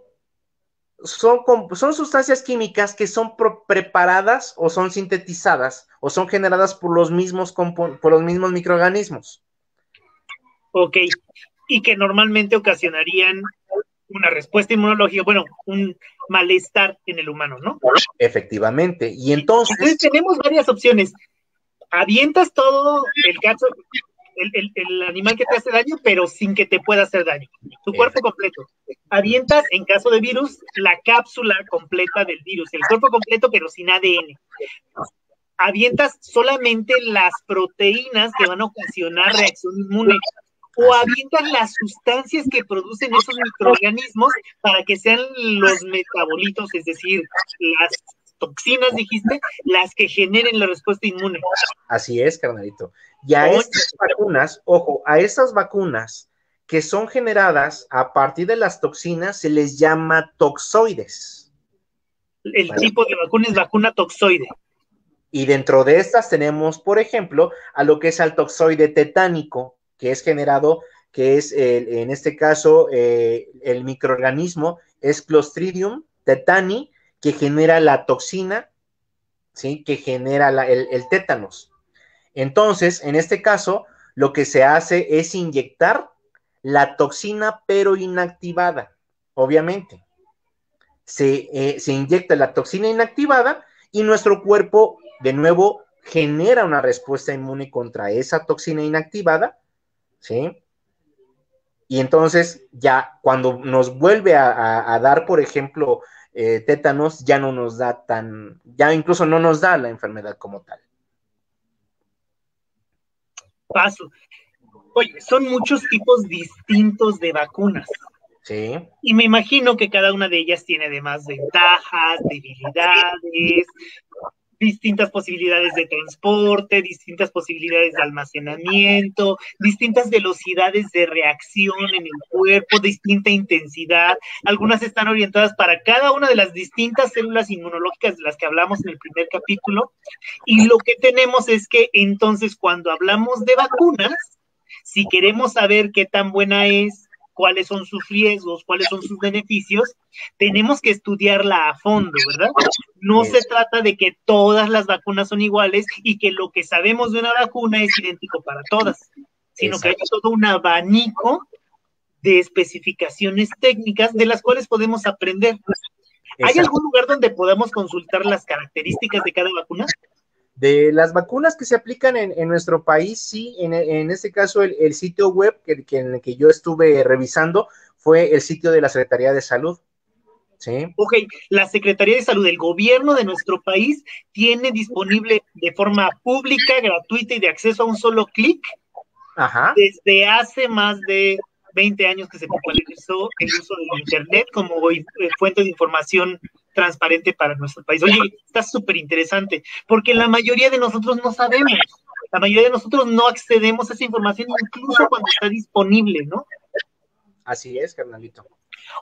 sustancias químicas que son preparadas o son sintetizadas o son generadas por los mismos microorganismos. Ok, y que normalmente ocasionarían una respuesta inmunológica, bueno, un malestar en el humano, ¿no? Efectivamente, y entonces tenemos varias opciones. Avientas todo el caso, el animal que te hace daño, pero sin que te pueda hacer daño. Tu cuerpo completo. Avientas, en caso de virus, la cápsula completa del virus, el cuerpo completo, pero sin ADN. Avientas solamente las proteínas que van a ocasionar reacción inmune. O avientas las sustancias que producen esos microorganismos para que sean los metabolitos, es decir, las toxinas, dijiste, las que generen la respuesta inmune. Así es, carnalito. Y a estas vacunas, ojo, a estas vacunas que son generadas a partir de las toxinas se les llama toxoides. El tipo de vacuna es vacuna toxoide. Y dentro de estas tenemos, por ejemplo, a lo que es al toxoide tetánico, que es generado, que es en este caso el microorganismo es Clostridium tetani, que genera la toxina, ¿sí? Que genera el tétanos. Entonces, en este caso, lo que se hace es inyectar la toxina, pero inactivada, obviamente. Se inyecta la toxina inactivada y nuestro cuerpo, de nuevo, genera una respuesta inmune contra esa toxina inactivada, ¿sí? Y entonces, ya cuando nos vuelve a dar, por ejemplo, tétanos, ya no nos da ya incluso no nos da la enfermedad como tal. Paso. Oye, son muchos tipos distintos de vacunas. Sí. Y me imagino que cada una de ellas tiene además ventajas, debilidades, distintas posibilidades de transporte, distintas posibilidades de almacenamiento, distintas velocidades de reacción en el cuerpo, distinta intensidad. Algunas están orientadas para cada una de las distintas células inmunológicas de las que hablamos en el primer capítulo. Y lo que tenemos es que entonces cuando hablamos de vacunas, si queremos saber qué tan buena es, cuáles son sus riesgos, cuáles son sus beneficios, tenemos que estudiarla a fondo, ¿verdad? No se trata de que todas las vacunas son iguales y que lo que sabemos de una vacuna es idéntico para todas, sino que hay todo un abanico de especificaciones técnicas de las cuales podemos aprender. ¿Hay algún lugar donde podamos consultar las características de cada vacuna? De las vacunas que se aplican en nuestro país, sí, en este caso el sitio web en el que yo estuve revisando fue el sitio de la Secretaría de Salud. Sí. Ok, la Secretaría de Salud del gobierno de nuestro país tiene disponible de forma pública, gratuita y de acceso a un solo clic, desde hace más de 20 años que se popularizó el uso del Internet como fuente de información transparente para nuestro país. Oye, está súper interesante, porque la mayoría de nosotros no sabemos, la mayoría de nosotros no accedemos a esa información incluso cuando está disponible, ¿no? Así es, carnalito.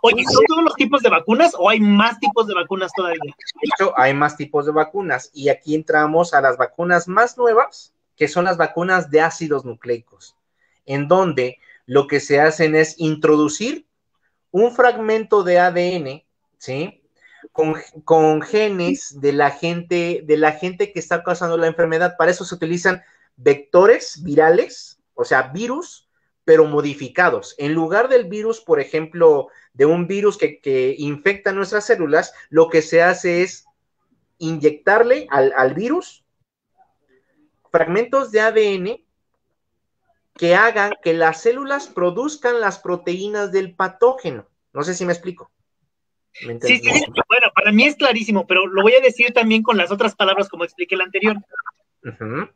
Oye, ¿son todos los tipos de vacunas o hay más tipos de vacunas todavía? De hecho, hay más tipos de vacunas y aquí entramos a las vacunas más nuevas, que son las vacunas de ácidos nucleicos, en donde lo que se hacen es introducir un fragmento de ADN, ¿sí? Con genes de la gente que está causando la enfermedad. Para eso se utilizan vectores virales, o sea, virus, pero modificados. En lugar del virus, por ejemplo, de un virus que infecta nuestras células, lo que se hace es inyectarle al virus fragmentos de ADN que hagan que las células produzcan las proteínas del patógeno. No sé si me explico. Sí, bueno, para mí es clarísimo, pero lo voy a decir también con las otras palabras como expliqué el anterior.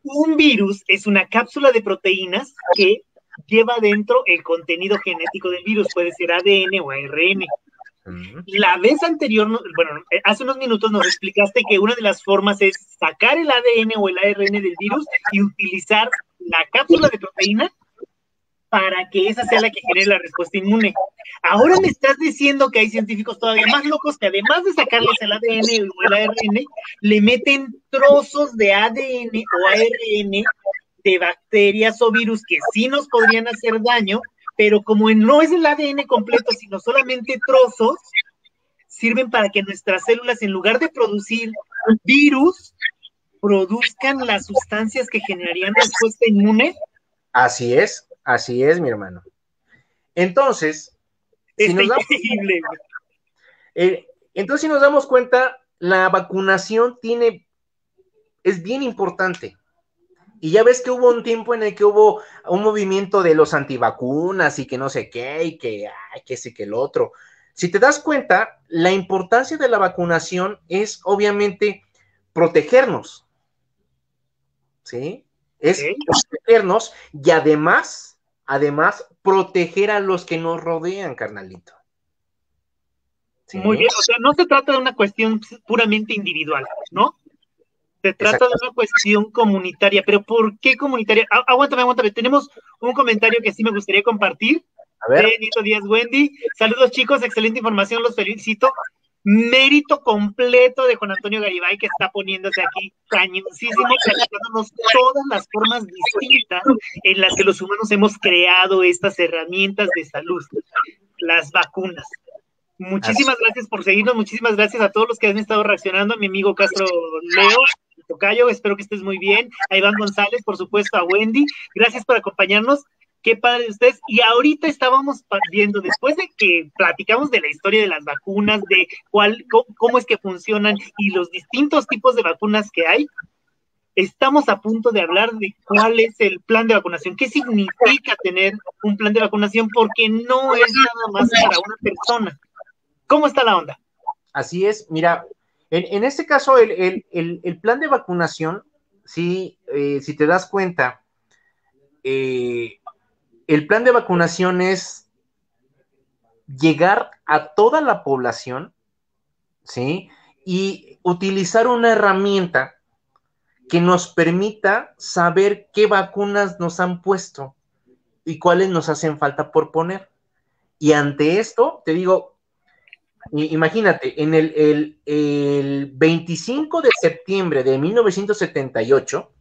Un virus es una cápsula de proteínas que lleva dentro el contenido genético del virus, puede ser ADN o ARN. La vez anterior, bueno, hace unos minutos nos explicaste que una de las formas es sacar el ADN o el ARN del virus y utilizar la cápsula de proteína para que esa sea la que genere la respuesta inmune. Ahora me estás diciendo que hay científicos todavía más locos que además de sacarles el ADN o el ARN, le meten trozos de ADN o ARN de bacterias o virus que sí nos podrían hacer daño, pero como no es el ADN completo, sino solamente trozos, sirven para que nuestras células, en lugar de producir virus, produzcan las sustancias que generarían respuesta inmune. Así es, mi hermano. Entonces, si nos damos cuenta, la vacunación es bien importante. Y ya ves que hubo un tiempo en el que hubo un movimiento de los antivacunas y que no sé qué, y que, ay, que sí, que el otro. Si te das cuenta, la importancia de la vacunación es obviamente protegernos, ¿sí? Es ¿Ok? protegernos y además, proteger a los que nos rodean, carnalito. Muy ¿Sí? bien, o sea, no se trata de una cuestión puramente individual, ¿no? Se trata de Exacto. una cuestión comunitaria, pero ¿por qué comunitaria? Aguántame. Tenemos un comentario que sí me gustaría compartir A de ver, Nito Díaz Wendy. Saludos, chicos, excelente información, los felicito. Mérito completo de Juan Antonio Garibay, que está poniéndose aquí cañoncísimo, platicándonos todas las formas distintas en las que los humanos hemos creado estas herramientas de salud, las vacunas. así. Muchísimas gracias por seguirnos, muchísimas gracias a todos los que han estado reaccionando, a mi amigo Castro Leo, Tocayo, espero que estés muy bien, a Iván González, por supuesto, a Wendy, gracias por acompañarnos, qué padre de ustedes, y ahorita estábamos viendo, después de que platicamos de la historia de las vacunas, de cómo es que funcionan y los distintos tipos de vacunas que hay, estamos a punto de hablar de cuál es el plan de vacunación, qué significa tener un plan de vacunación, porque no es nada más para una persona. ¿Cómo está la onda? Así es, mira, en este caso el plan de vacunación, sí, si te das cuenta, eh, el plan de vacunación es llegar a toda la población, ¿sí? Y utilizar una herramienta que nos permita saber qué vacunas nos han puesto y cuáles nos hacen falta por poner. Y ante esto, te digo, imagínate, en el 25 de septiembre de 1978,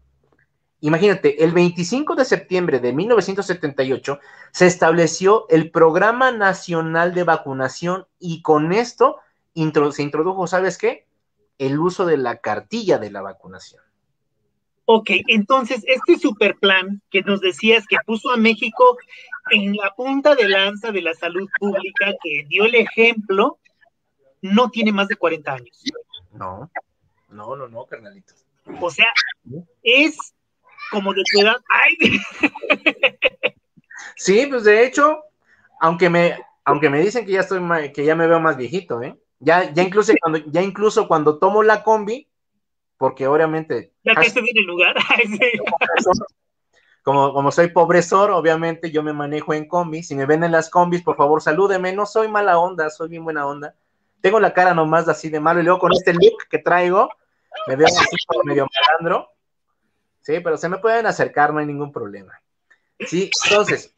imagínate, el 25 de septiembre de 1978 se estableció el Programa Nacional de Vacunación y con esto se introdujo, ¿sabes qué? El uso de la cartilla de la vacunación. Ok, entonces este super plan que nos decías que puso a México en la punta de lanza de la salud pública, que dio el ejemplo, no tiene más de 40 años. No, no, carnalito. O sea, es como de tu edad. ¡Ay! Sí, pues de hecho, aunque me dicen que que ya me veo más viejito, ¿eh? Ya incluso cuando tomo la combi, porque obviamente, Ya que estoy en el lugar. Ay, sí. como soy pobresor, obviamente yo me manejo en combi. Si me ven en las combis, por favor, salúdeme. No soy mala onda, soy bien buena onda. Tengo la cara nomás así de malo y luego con este look que traigo, me veo así como medio malandro. Sí, pero se me pueden acercar, no hay ningún problema. Sí, entonces,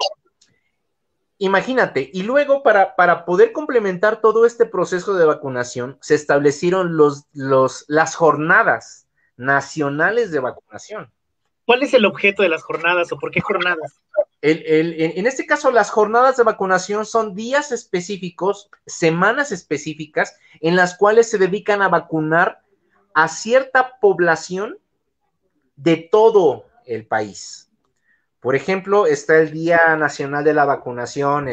imagínate, y luego para poder complementar todo este proceso de vacunación, se establecieron las jornadas nacionales de vacunación. ¿Cuál es el objeto de las jornadas o por qué jornadas? En este caso, las jornadas de vacunación son días específicos, semanas específicas, en las cuales se dedican a vacunar a cierta población de todo el país. Por ejemplo, está el Día Nacional de la Vacunación,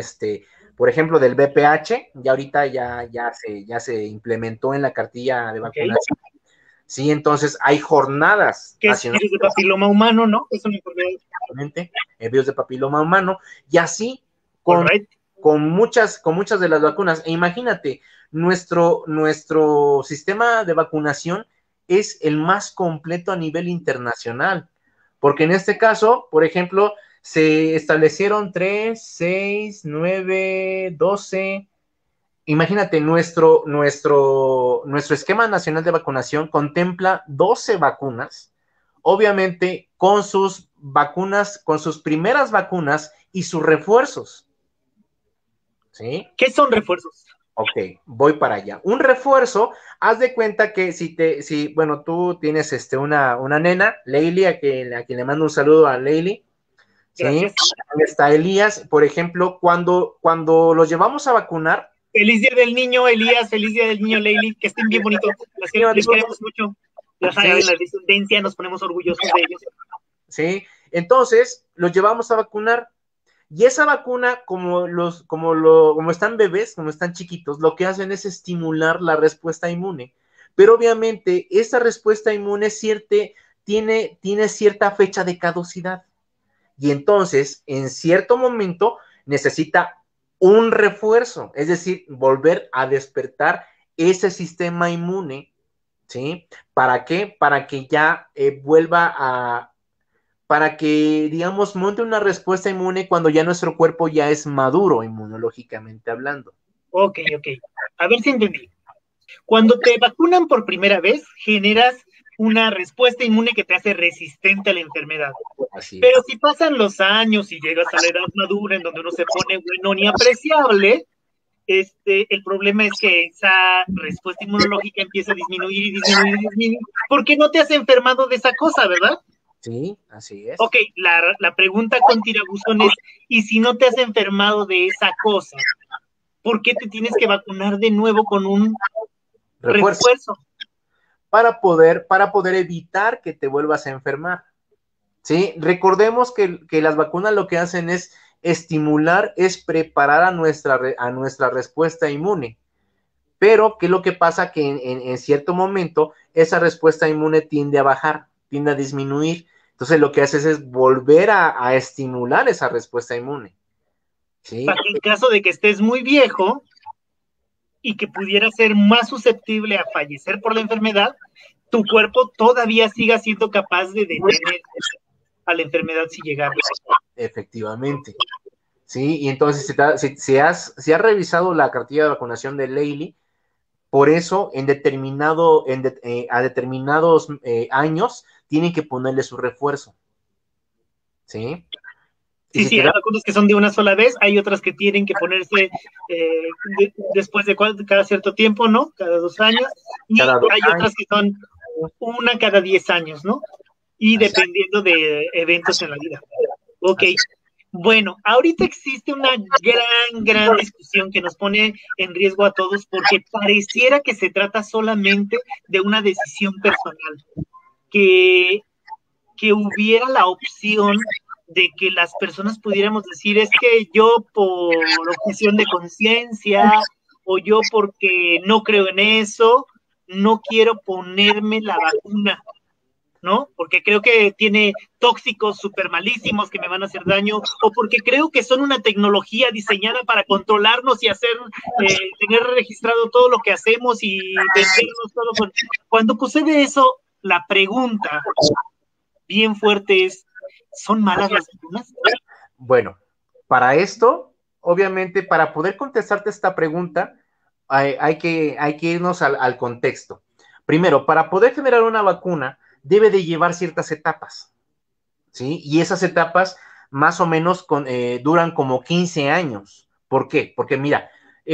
por ejemplo, del VPH, ya ahorita ya se implementó en la cartilla de vacunación. Okay. Sí, entonces hay jornadas que es virus de papiloma humano, ¿no? Es una enfermedad. Exactamente, el virus de papiloma humano, y así con muchas de las vacunas. E imagínate, nuestro sistema de vacunación es el más completo a nivel internacional. Porque en este caso, por ejemplo, se establecieron 3, 6, 9, 12. Imagínate, nuestro esquema nacional de vacunación contempla 12 vacunas, obviamente con sus vacunas, con sus primeras vacunas y sus refuerzos. ¿Sí? ¿Qué son refuerzos? Ok, voy para allá. Un refuerzo, haz de cuenta que bueno, tú tienes una nena, Leili, a quien le mando un saludo a Leili. ¿Sí? Gracias. Está Elías, por ejemplo, cuando los llevamos a vacunar. Feliz Día del Niño, Elías, feliz Día del Niño, Leili, que estén bien bonitos. Les queremos mucho. Ya saben, sí. La descendencia, nos ponemos orgullosos de ellos. Sí, entonces los llevamos a vacunar. Y esa vacuna, como están bebés, como están chiquitos, lo que hacen es estimular la respuesta inmune. Pero obviamente esa respuesta inmune tiene cierta fecha de caducidad. Y entonces, en cierto momento, necesita un refuerzo, es decir, volver a despertar ese sistema inmune, ¿sí? ¿Para qué? Para que ya para que, digamos, monte una respuesta inmune cuando ya nuestro cuerpo ya es maduro inmunológicamente hablando. Ok. A ver si entendí. Cuando te vacunan por primera vez, generas una respuesta inmune que te hace resistente a la enfermedad. Así Pero es. si pasan los años y llegas a la edad madura en donde uno se pone bueno ni apreciable, el problema es que esa respuesta inmunológica empieza a disminuir, porque no te has enfermado de esa cosa, ¿verdad? Sí, así es. Ok, la pregunta con tirabuzón es, ¿y si no te has enfermado de esa cosa? ¿Por qué te tienes que vacunar de nuevo con un refuerzo? Para poder evitar que te vuelvas a enfermar. ¿Sí? Recordemos que las vacunas lo que hacen es estimular, es preparar a nuestra respuesta inmune. Pero, ¿qué es lo que pasa? Que en cierto momento esa respuesta inmune tiende a bajar, tiende a disminuir. Entonces, lo que haces es volver a estimular esa respuesta inmune. ¿Sí? Para que en caso de que estés muy viejo y que pudiera ser más susceptible a fallecer por la enfermedad, tu cuerpo todavía siga siendo capaz de detener a la enfermedad si llegara. Efectivamente. ¿Sí? Y entonces, si has revisado la cartilla de vacunación de Lilly, por eso a determinados años tienen que ponerle su refuerzo. ¿Sí? Y Sí, si te hay da vacunas que son de una sola vez, hay otras que tienen que ponerse después de cada cierto tiempo, ¿no? Cada 2 años, y cada 2 hay años, otras que son una cada 10 años, ¿no? Y así. dependiendo de eventos en la vida. Ok, Así. bueno, ahorita existe una gran discusión que nos pone en riesgo a todos porque pareciera que se trata solamente de una decisión personal, que hubiera la opción de que las personas pudiéramos decir, es que yo por objeción de conciencia o yo porque no creo en eso, no quiero ponerme la vacuna, ¿no? Porque creo que tiene tóxicos súper malísimos que me van a hacer daño, o porque creo que son una tecnología diseñada para controlarnos y tener registrado todo lo que hacemos y vendernos todo. Cuando sucede eso, la pregunta bien fuerte es, ¿son malas las vacunas? Bueno, para esto, obviamente, para poder contestarte esta pregunta, hay que irnos al contexto. Primero, para poder generar una vacuna, debe de llevar ciertas etapas, ¿sí? Y esas etapas más o menos duran como 15 años. ¿Por qué? Porque mira,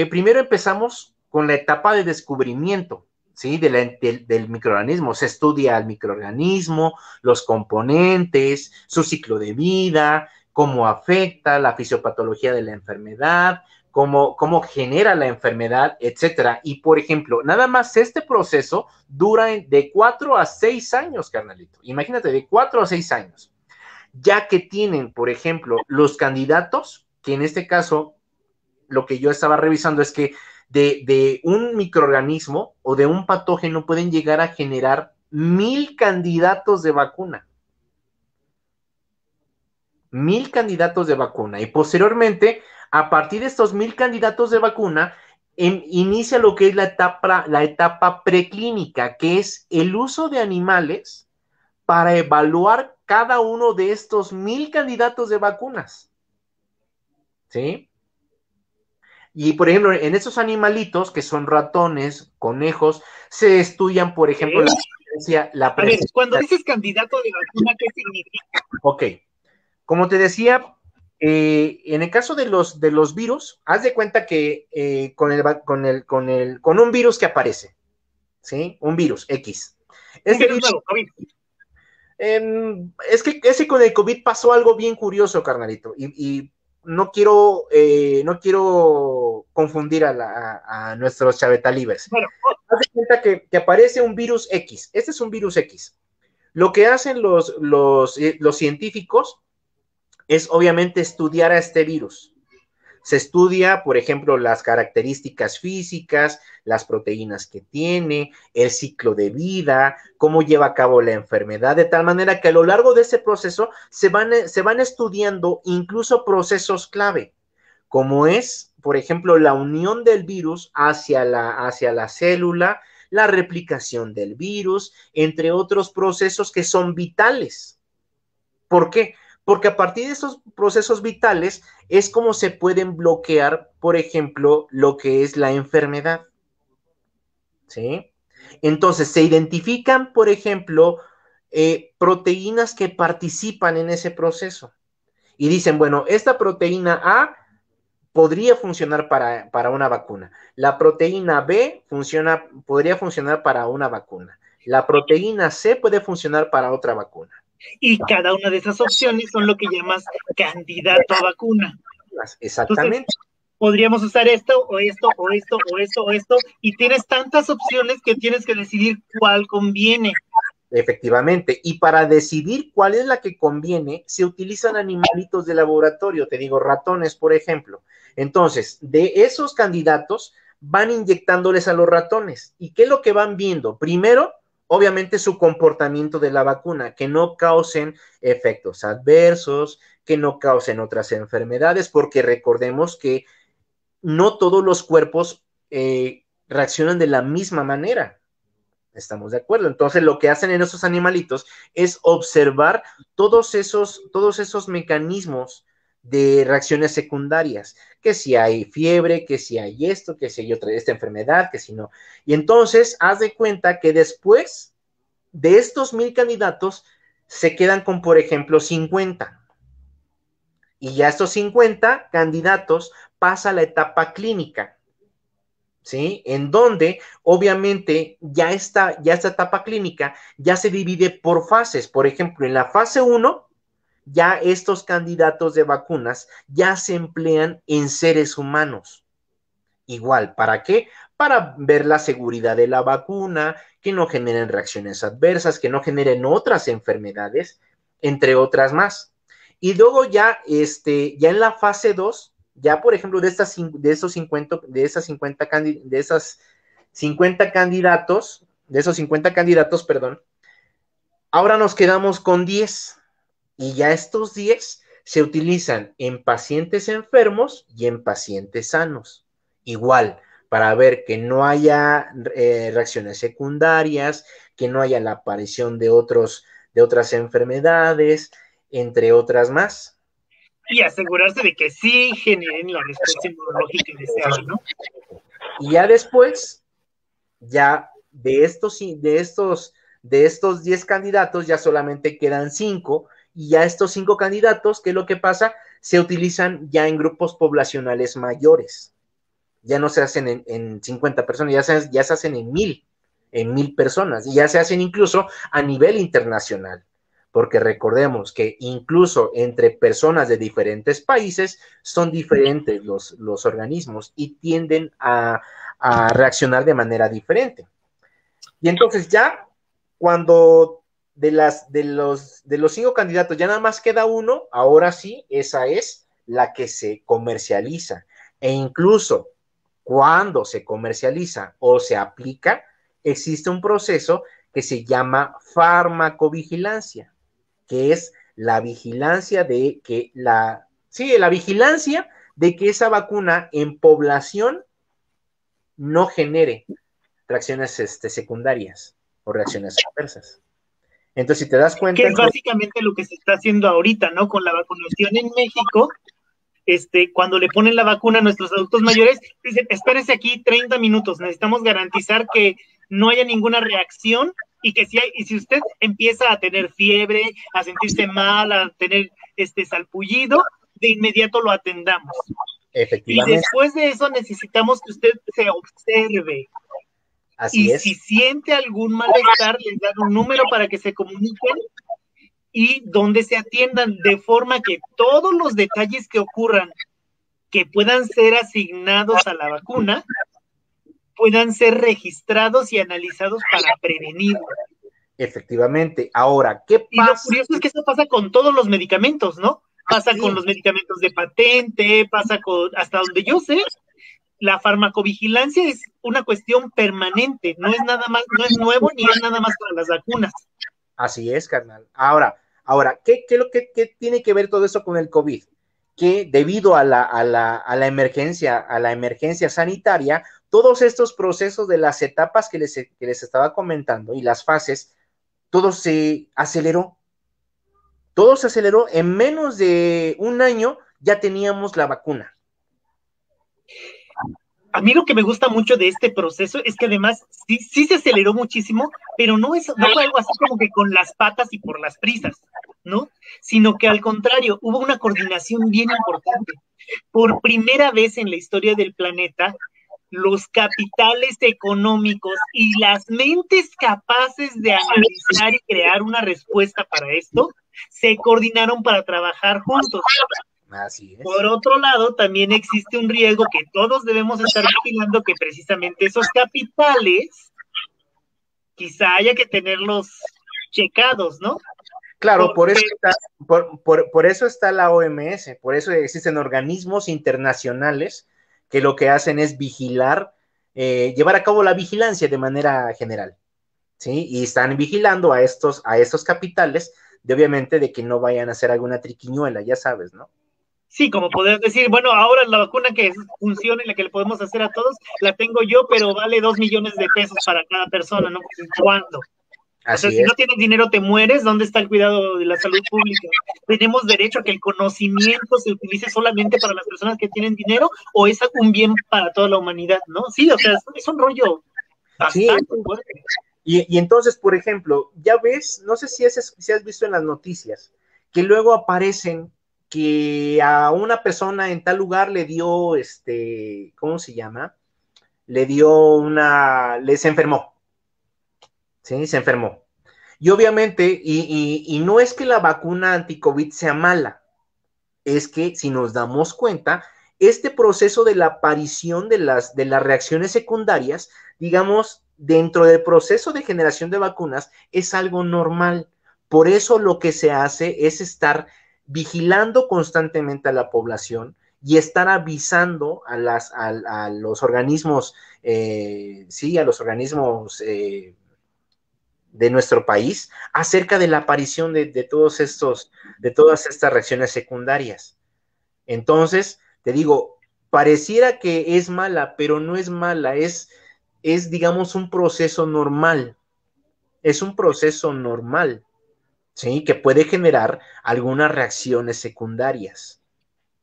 primero empezamos con la etapa de descubrimiento, ¿sí? Del microorganismo. Se estudia el microorganismo, los componentes, su ciclo de vida, cómo afecta la fisiopatología de la enfermedad, cómo genera la enfermedad, etcétera. Y, por ejemplo, nada más este proceso dura de 4 a 6 años, carnalito. Imagínate, de 4 a 6 años. Ya que tienen, por ejemplo, los candidatos, que en este caso, lo que yo estaba revisando es que de un microorganismo o de un patógeno pueden llegar a generar 1000 candidatos de vacuna. 1000 candidatos de vacuna. Y posteriormente, a partir de estos 1000 candidatos de vacuna, inicia lo que es la etapa preclínica, que es el uso de animales para evaluar cada uno de estos 1000 candidatos de vacunas. ¿Sí? Y, por ejemplo, en estos animalitos, que son ratones, conejos, se estudian, por ejemplo, la A ver, cuando dices candidato de vacuna, ¿qué significa? Ok. Como te decía, en el caso de los virus, haz de cuenta que con un virus que aparece, ¿sí? Un virus X. Este virus nuevo, es que ese con el COVID pasó algo bien curioso, carnalito, y no quiero confundir a nuestros chavetalibres. Bueno, haz de cuenta que aparece un virus X. Este es un virus X. Lo que hacen los científicos es obviamente estudiar a este virus. Se estudia, por ejemplo, las características físicas, las proteínas que tiene, el ciclo de vida, cómo lleva a cabo la enfermedad, de tal manera que a lo largo de ese proceso se van estudiando incluso procesos clave, como es, por ejemplo, la unión del virus hacia la célula, la replicación del virus, entre otros procesos que son vitales. ¿Por qué? Porque a partir de esos procesos vitales es como se pueden bloquear, por ejemplo, lo que es la enfermedad. ¿Sí? Entonces, se identifican, por ejemplo, proteínas que participan en ese proceso. Y dicen, bueno, esta proteína A podría funcionar para una vacuna. La proteína B podría funcionar para una vacuna. La proteína C puede funcionar para otra vacuna. Y cada una de esas opciones son lo que llamas candidato a vacuna. Exactamente. Entonces, podríamos usar esto, o esto, o esto, o esto, o esto, y tienes tantas opciones que tienes que decidir cuál conviene. Efectivamente, y para decidir cuál es la que conviene, se utilizan animalitos de laboratorio, te digo, ratones, por ejemplo. Entonces, de esos candidatos van inyectándoles a los ratones. ¿Y qué es lo que van viendo? Primero, obviamente, su comportamiento de la vacuna, que no causen efectos adversos, que no causen otras enfermedades, porque recordemos que no todos los cuerpos reaccionan de la misma manera. ¿Estamos de acuerdo? Entonces, lo que hacen en esos animalitos es observar todos esos mecanismos de reacciones secundarias, que si hay fiebre, que si hay esto, que si hay esta enfermedad, que si no. Y entonces, haz de cuenta que después de estos 1000 candidatos, se quedan con, por ejemplo, 50. Y ya estos 50 candidatos pasa a la etapa clínica. ¿Sí? En donde obviamente ya esta etapa clínica ya se divide por fases. Por ejemplo, en la fase 1, ya estos candidatos de vacunas ya se emplean en seres humanos. Igual, ¿para qué? Para ver la seguridad de la vacuna, que no generen reacciones adversas, que no generen otras enfermedades, entre otras más. Y luego ya en la fase 2, ya por ejemplo de esas 50 candidatos, perdón, ahora nos quedamos con 10 y ya estos 10 se utilizan en pacientes enfermos y en pacientes sanos. Igual, para ver que no haya reacciones secundarias, que no haya la aparición de otras enfermedades, entre otras más. Y asegurarse de que sí generen la respuesta inmunológica deseada, ¿no? Y ya después, ya de estos 10 candidatos, ya solamente quedan 5, y ya estos 5 candidatos, ¿qué es lo que pasa? Se utilizan ya en grupos poblacionales mayores. Ya no se hacen en 50 personas, ya se hacen en 1000 personas, y ya se hacen incluso a nivel internacional, porque recordemos que incluso entre personas de diferentes países son diferentes los organismos y tienden a reaccionar de manera diferente. Y entonces ya cuando de los 5 candidatos ya nada más queda uno, ahora sí, esa es la que se comercializa. E incluso cuando se comercializa o se aplica, existe un proceso que se llama farmacovigilancia, que es la vigilancia de que la vigilancia de que esa vacuna en población no genere reacciones secundarias o reacciones adversas. Entonces, si te das cuenta... Que es básicamente lo que se está haciendo ahorita, ¿no? Con la vacunación en México, cuando le ponen la vacuna a nuestros adultos mayores, dicen, espérese aquí 30 minutos, necesitamos garantizar que no haya ninguna reacción y que si usted empieza a tener fiebre, a sentirse mal, a tener salpullido, de inmediato lo atendamos. Efectivamente. Y después de eso necesitamos que usted se observe. Así es. Si siente algún malestar, les dan un número para que se comuniquen y donde se atiendan, de forma que todos los detalles que ocurran que puedan ser asignados a la vacuna puedan ser registrados y analizados para prevenirlo. Efectivamente. Ahora, ¿qué pasa? Y lo curioso es que eso pasa con todos los medicamentos, ¿no? Pasa con los medicamentos de patente, pasa con, hasta donde yo sé, la farmacovigilancia es una cuestión permanente, no es nada más, no es nuevo ni es nada más para las vacunas. Así es, carnal. Ahora, ¿qué tiene que ver todo eso con el COVID? Que debido a la emergencia sanitaria, todos estos procesos de las etapas que les estaba comentando y las fases, todo se aceleró. Todo se aceleró. En menos de un año ya teníamos la vacuna. A mí lo que me gusta mucho de este proceso es que además sí se aceleró muchísimo, pero no fue algo así como que con las patas y por las prisas, ¿no? Sino que al contrario, hubo una coordinación bien importante. Por primera vez en la historia del planeta, los capitales económicos y las mentes capaces de analizar y crear una respuesta para esto se coordinaron para trabajar juntos. Así es. Por otro lado, también existe un riesgo que todos debemos estar vigilando, que precisamente esos capitales quizá haya que tenerlos checados, ¿no? Claro, por eso está la OMS, por eso existen organismos internacionales que lo que hacen es vigilar, llevar a cabo la vigilancia de manera general, ¿sí? Y están vigilando a estos capitales, obviamente de que no vayan a hacer alguna triquiñuela, ya sabes, ¿no? Sí, como poder decir, bueno, ahora la vacuna que funcione, la que le podemos hacer a todos, la tengo yo, pero vale 2 millones de pesos para cada persona, ¿no? ¿Cuándo? O sea, si no tienes dinero te mueres, ¿dónde está el cuidado de la salud pública? ¿Tenemos derecho a que el conocimiento se utilice solamente para las personas que tienen dinero o es un bien para toda la humanidad, ¿no? Sí, o sea, es un rollo bastante fuerte. Y entonces, por ejemplo, ya ves, no sé si has visto en las noticias, que luego aparecen que a una persona en tal lugar le dio, ¿cómo se llama? Se enfermó. Sí, se enfermó. Y obviamente, y no es que la vacuna anti-COVID sea mala, es que si nos damos cuenta, este proceso de la aparición de las reacciones secundarias, digamos, dentro del proceso de generación de vacunas, es algo normal. Por eso lo que se hace es estar vigilando constantemente a la población y estar avisando a los organismos, a los organismos de nuestro país acerca de la aparición de todas estas reacciones secundarias. Entonces, te digo, pareciera que es mala, pero no es mala, es digamos, un proceso normal. Es un proceso normal, ¿sí? Que puede generar algunas reacciones secundarias.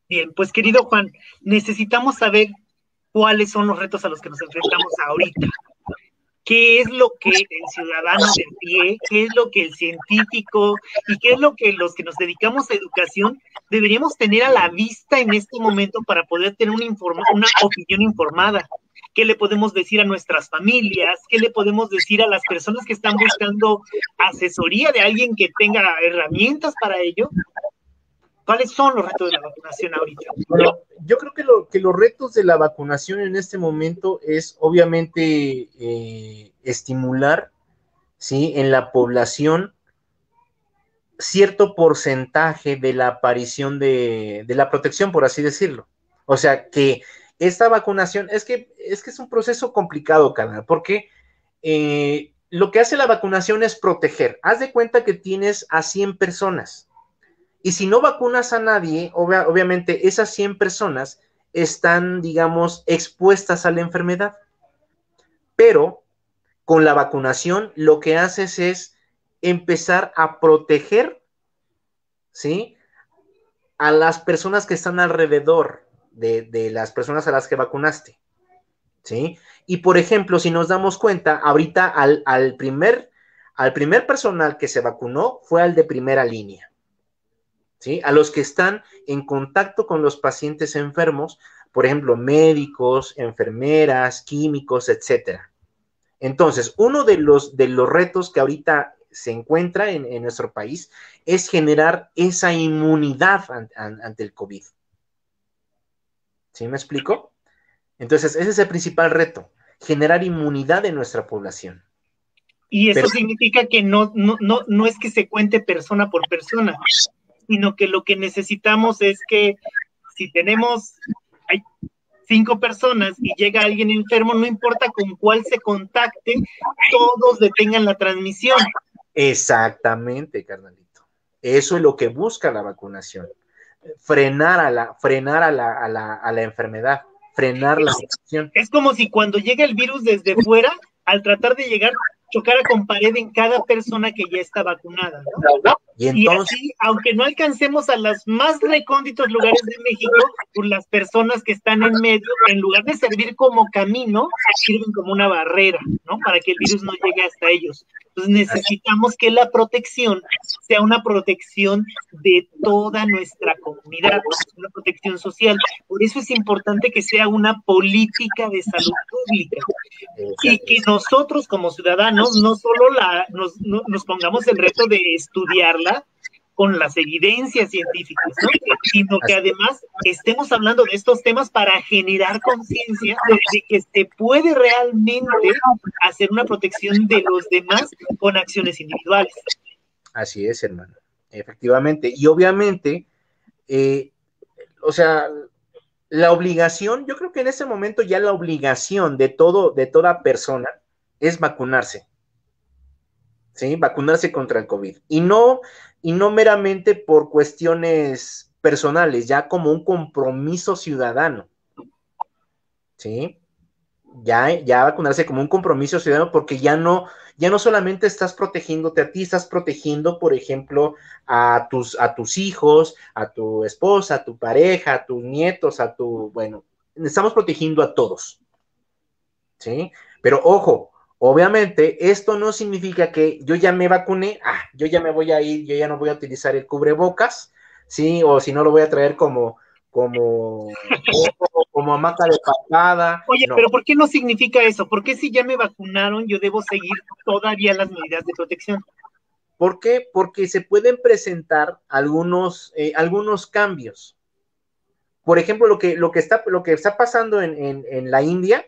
Bien, pues querido Juan, necesitamos saber cuáles son los retos a los que nos enfrentamos ahorita. ¿Qué es lo que el ciudadano de pie, qué es lo que el científico y qué es lo que los que nos dedicamos a educación deberíamos tener a la vista en este momento para poder tener una opinión informada? ¿Qué le podemos decir a nuestras familias? ¿Qué le podemos decir a las personas que están buscando asesoría de alguien que tenga herramientas para ello? ¿Cuáles son los retos de la vacunación ahorita? Bueno, yo creo que los retos de la vacunación en este momento es obviamente estimular, ¿sí?, en la población cierto porcentaje de la aparición de la protección, por así decirlo. O sea, que esta vacunación, es que es un proceso complicado, carnal, porque lo que hace la vacunación es proteger. Haz de cuenta que tienes a 100 personas. Y si no vacunas a nadie, obviamente esas 100 personas están, digamos, expuestas a la enfermedad. Pero con la vacunación lo que haces es empezar a proteger, ¿sí?, a las personas que están alrededor de las personas a las que vacunaste, ¿sí? Y por ejemplo, si nos damos cuenta, ahorita al primer personal que se vacunó fue al de primera línea, ¿sí? A los que están en contacto con los pacientes enfermos, por ejemplo, médicos, enfermeras, químicos, etcétera. Entonces, uno de los retos que ahorita se encuentra en nuestro país es generar esa inmunidad ante el COVID. ¿Sí me explico? Entonces, ese es el principal reto, generar inmunidad en nuestra población. Y eso significa que no es que se cuente persona por persona, sino que lo que necesitamos es que si hay 5 personas y llega alguien enfermo, no importa con cuál se contacte, todos detengan la transmisión. Exactamente, carnalito. Eso es lo que busca la vacunación. Frenar a la enfermedad, frenar la infección. Es como si cuando llega el virus desde fuera, al tratar de llegar, chocara con pared en cada persona que ya está vacunada, ¿no? Y entonces, y así, aunque no alcancemos a los más recónditos lugares de México, pues las personas que están en medio, en lugar de servir como camino, sirven como una barrera, ¿no? Para que el virus no llegue hasta ellos. Entonces necesitamos que la protección sea una protección de toda nuestra comunidad, una protección social. Por eso es importante que sea una política de salud pública y que nosotros como ciudadanos no solo nos pongamos el reto de estudiarla con las evidencias científicas, ¿no? Sino que además estemos hablando de estos temas para generar conciencia de que se puede realmente hacer una protección de los demás con acciones individuales. Así es, hermano, efectivamente. Y obviamente, o sea, la obligación, yo creo que en ese momento ya la obligación de toda persona es vacunarse. ¿Sí? Vacunarse contra el COVID. Y no meramente por cuestiones personales, ya como un compromiso ciudadano. ¿Sí? Ya vacunarse como un compromiso ciudadano, porque ya no solamente estás protegiéndote a ti, estás protegiendo, por ejemplo, a tus hijos, a tu esposa, a tu pareja, a tus nietos, bueno, estamos protegiendo a todos. ¿Sí? Pero ojo, obviamente, esto no significa que yo ya me vacuné, yo ya me voy a ir, yo ya no voy a utilizar el cubrebocas, ¿sí? O si no lo voy a traer como hamaca de papada. Oye, no. Pero ¿por qué no significa eso? ¿Por qué si ya me vacunaron yo debo seguir todavía las medidas de protección? ¿Por qué? Porque se pueden presentar algunos cambios. Por ejemplo, lo que está pasando en la India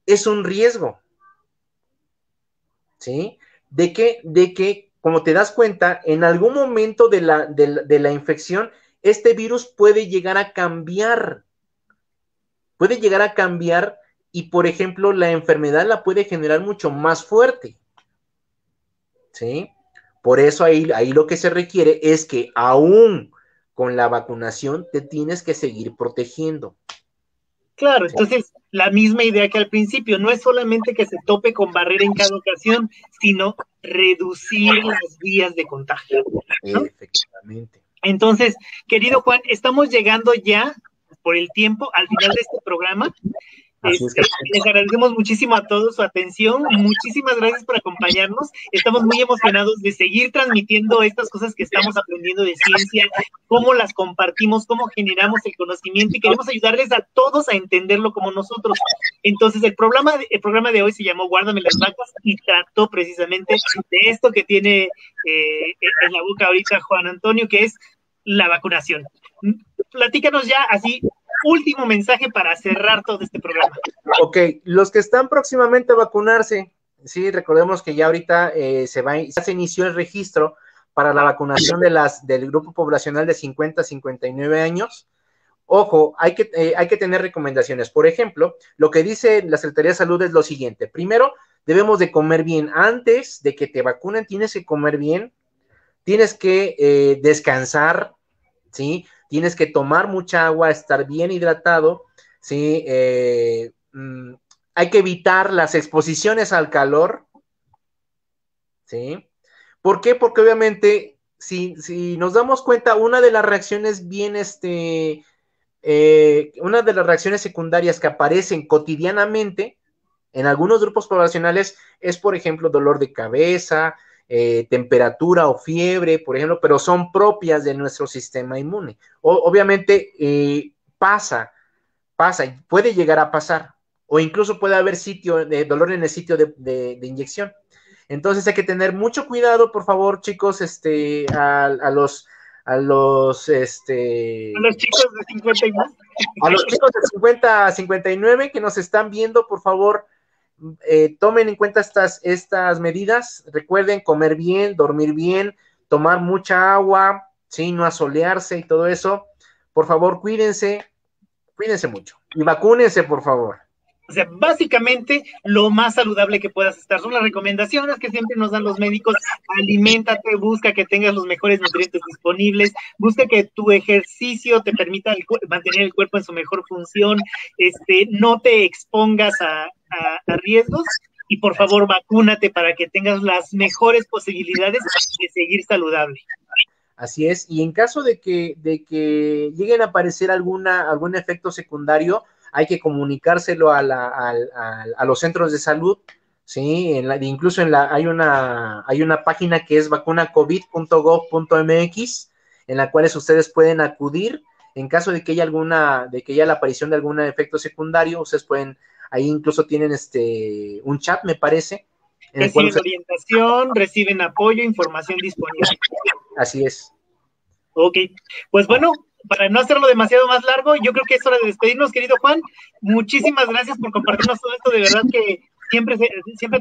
es un riesgo. ¿Sí? De que, como te das cuenta, en algún momento de la infección, este virus puede llegar a cambiar. Y, por ejemplo, la enfermedad la puede generar mucho más fuerte. ¿Sí? Por eso ahí lo que se requiere es que aún con la vacunación te tienes que seguir protegiendo. Claro, entonces la misma idea que al principio, no es solamente que se tope con barrera en cada ocasión, sino reducir las vías de contagio, ¿no? Efectivamente. Entonces, querido Juan, estamos llegando ya por el tiempo al final de este programa. Les agradecemos muchísimo a todos su atención, muchísimas gracias por acompañarnos, estamos muy emocionados de seguir transmitiendo estas cosas que estamos aprendiendo de ciencia, cómo las compartimos, cómo generamos el conocimiento y queremos ayudarles a todos a entenderlo como nosotros. Entonces el programa de hoy se llamó Guárdame las vacas y trató precisamente de esto que tiene en la boca ahorita Juan Antonio, que es la vacunación. Platícanos ya así, último mensaje para cerrar todo este programa. Ok, los que están próximamente a vacunarse, sí, recordemos que ya ahorita ya se inició el registro para la vacunación del grupo poblacional de 50 a 59 años. Ojo, hay que tener recomendaciones. Por ejemplo, lo que dice la Secretaría de Salud es lo siguiente. Primero, debemos de comer bien. Antes de que te vacunen, tienes que comer bien, tienes que descansar, ¿sí? Tienes que tomar mucha agua, estar bien hidratado, ¿sí? Hay que evitar las exposiciones al calor, ¿sí? ¿Por qué? Porque obviamente, si nos damos cuenta, una de las reacciones una de las reacciones secundarias que aparecen cotidianamente en algunos grupos poblacionales es, por ejemplo, dolor de cabeza, temperatura o fiebre, por ejemplo, pero son propias de nuestro sistema inmune. Obviamente pasa, y puede llegar a pasar, o incluso puede haber dolor en el sitio de inyección. Entonces hay que tener mucho cuidado, por favor, chicos, a los chicos de 50 y más. A los chicos de 50 a 59 que nos están viendo, por favor, tomen en cuenta estas medidas. Recuerden comer bien, dormir bien, tomar mucha agua, ¿sí? No asolearse y todo eso. Por favor, cuídense mucho. Y vacúnense, por favor. O sea, básicamente lo más saludable que puedas estar. Son las recomendaciones que siempre nos dan los médicos. Aliméntate, busca que tengas los mejores nutrientes disponibles, busca que tu ejercicio te permita mantener el cuerpo en su mejor función, no te expongas a riesgos y por favor vacúnate para que tengas las mejores posibilidades de seguir saludable. Así es, y en caso de que lleguen a aparecer algún efecto secundario, hay que comunicárselo a los centros de salud, ¿sí? Incluso hay una página que es vacunacovid.gov.mx, en la cual ustedes pueden acudir en caso de que haya la aparición de algún efecto secundario. Ustedes pueden, ahí incluso tienen un chat, me parece. Reciben orientación, reciben apoyo, información disponible. Así es. Ok, pues bueno, para no hacerlo demasiado más largo, yo creo que es hora de despedirnos, querido Juan. Muchísimas gracias por compartirnos todo esto, de verdad que siempre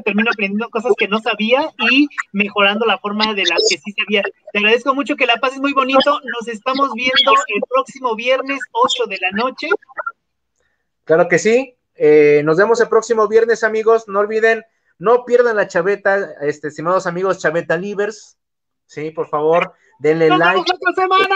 termino aprendiendo cosas que no sabía y mejorando la forma de las que sí sabía. Te agradezco mucho, que la pases muy bonito. Nos estamos viendo el próximo viernes, 8 de la noche. Claro que sí. Nos vemos el próximo viernes, amigos. No olviden, no pierdan la chaveta, estimados amigos Chaveta Livers. Sí, por favor, denle like. ¡Nos vemos la otra semana!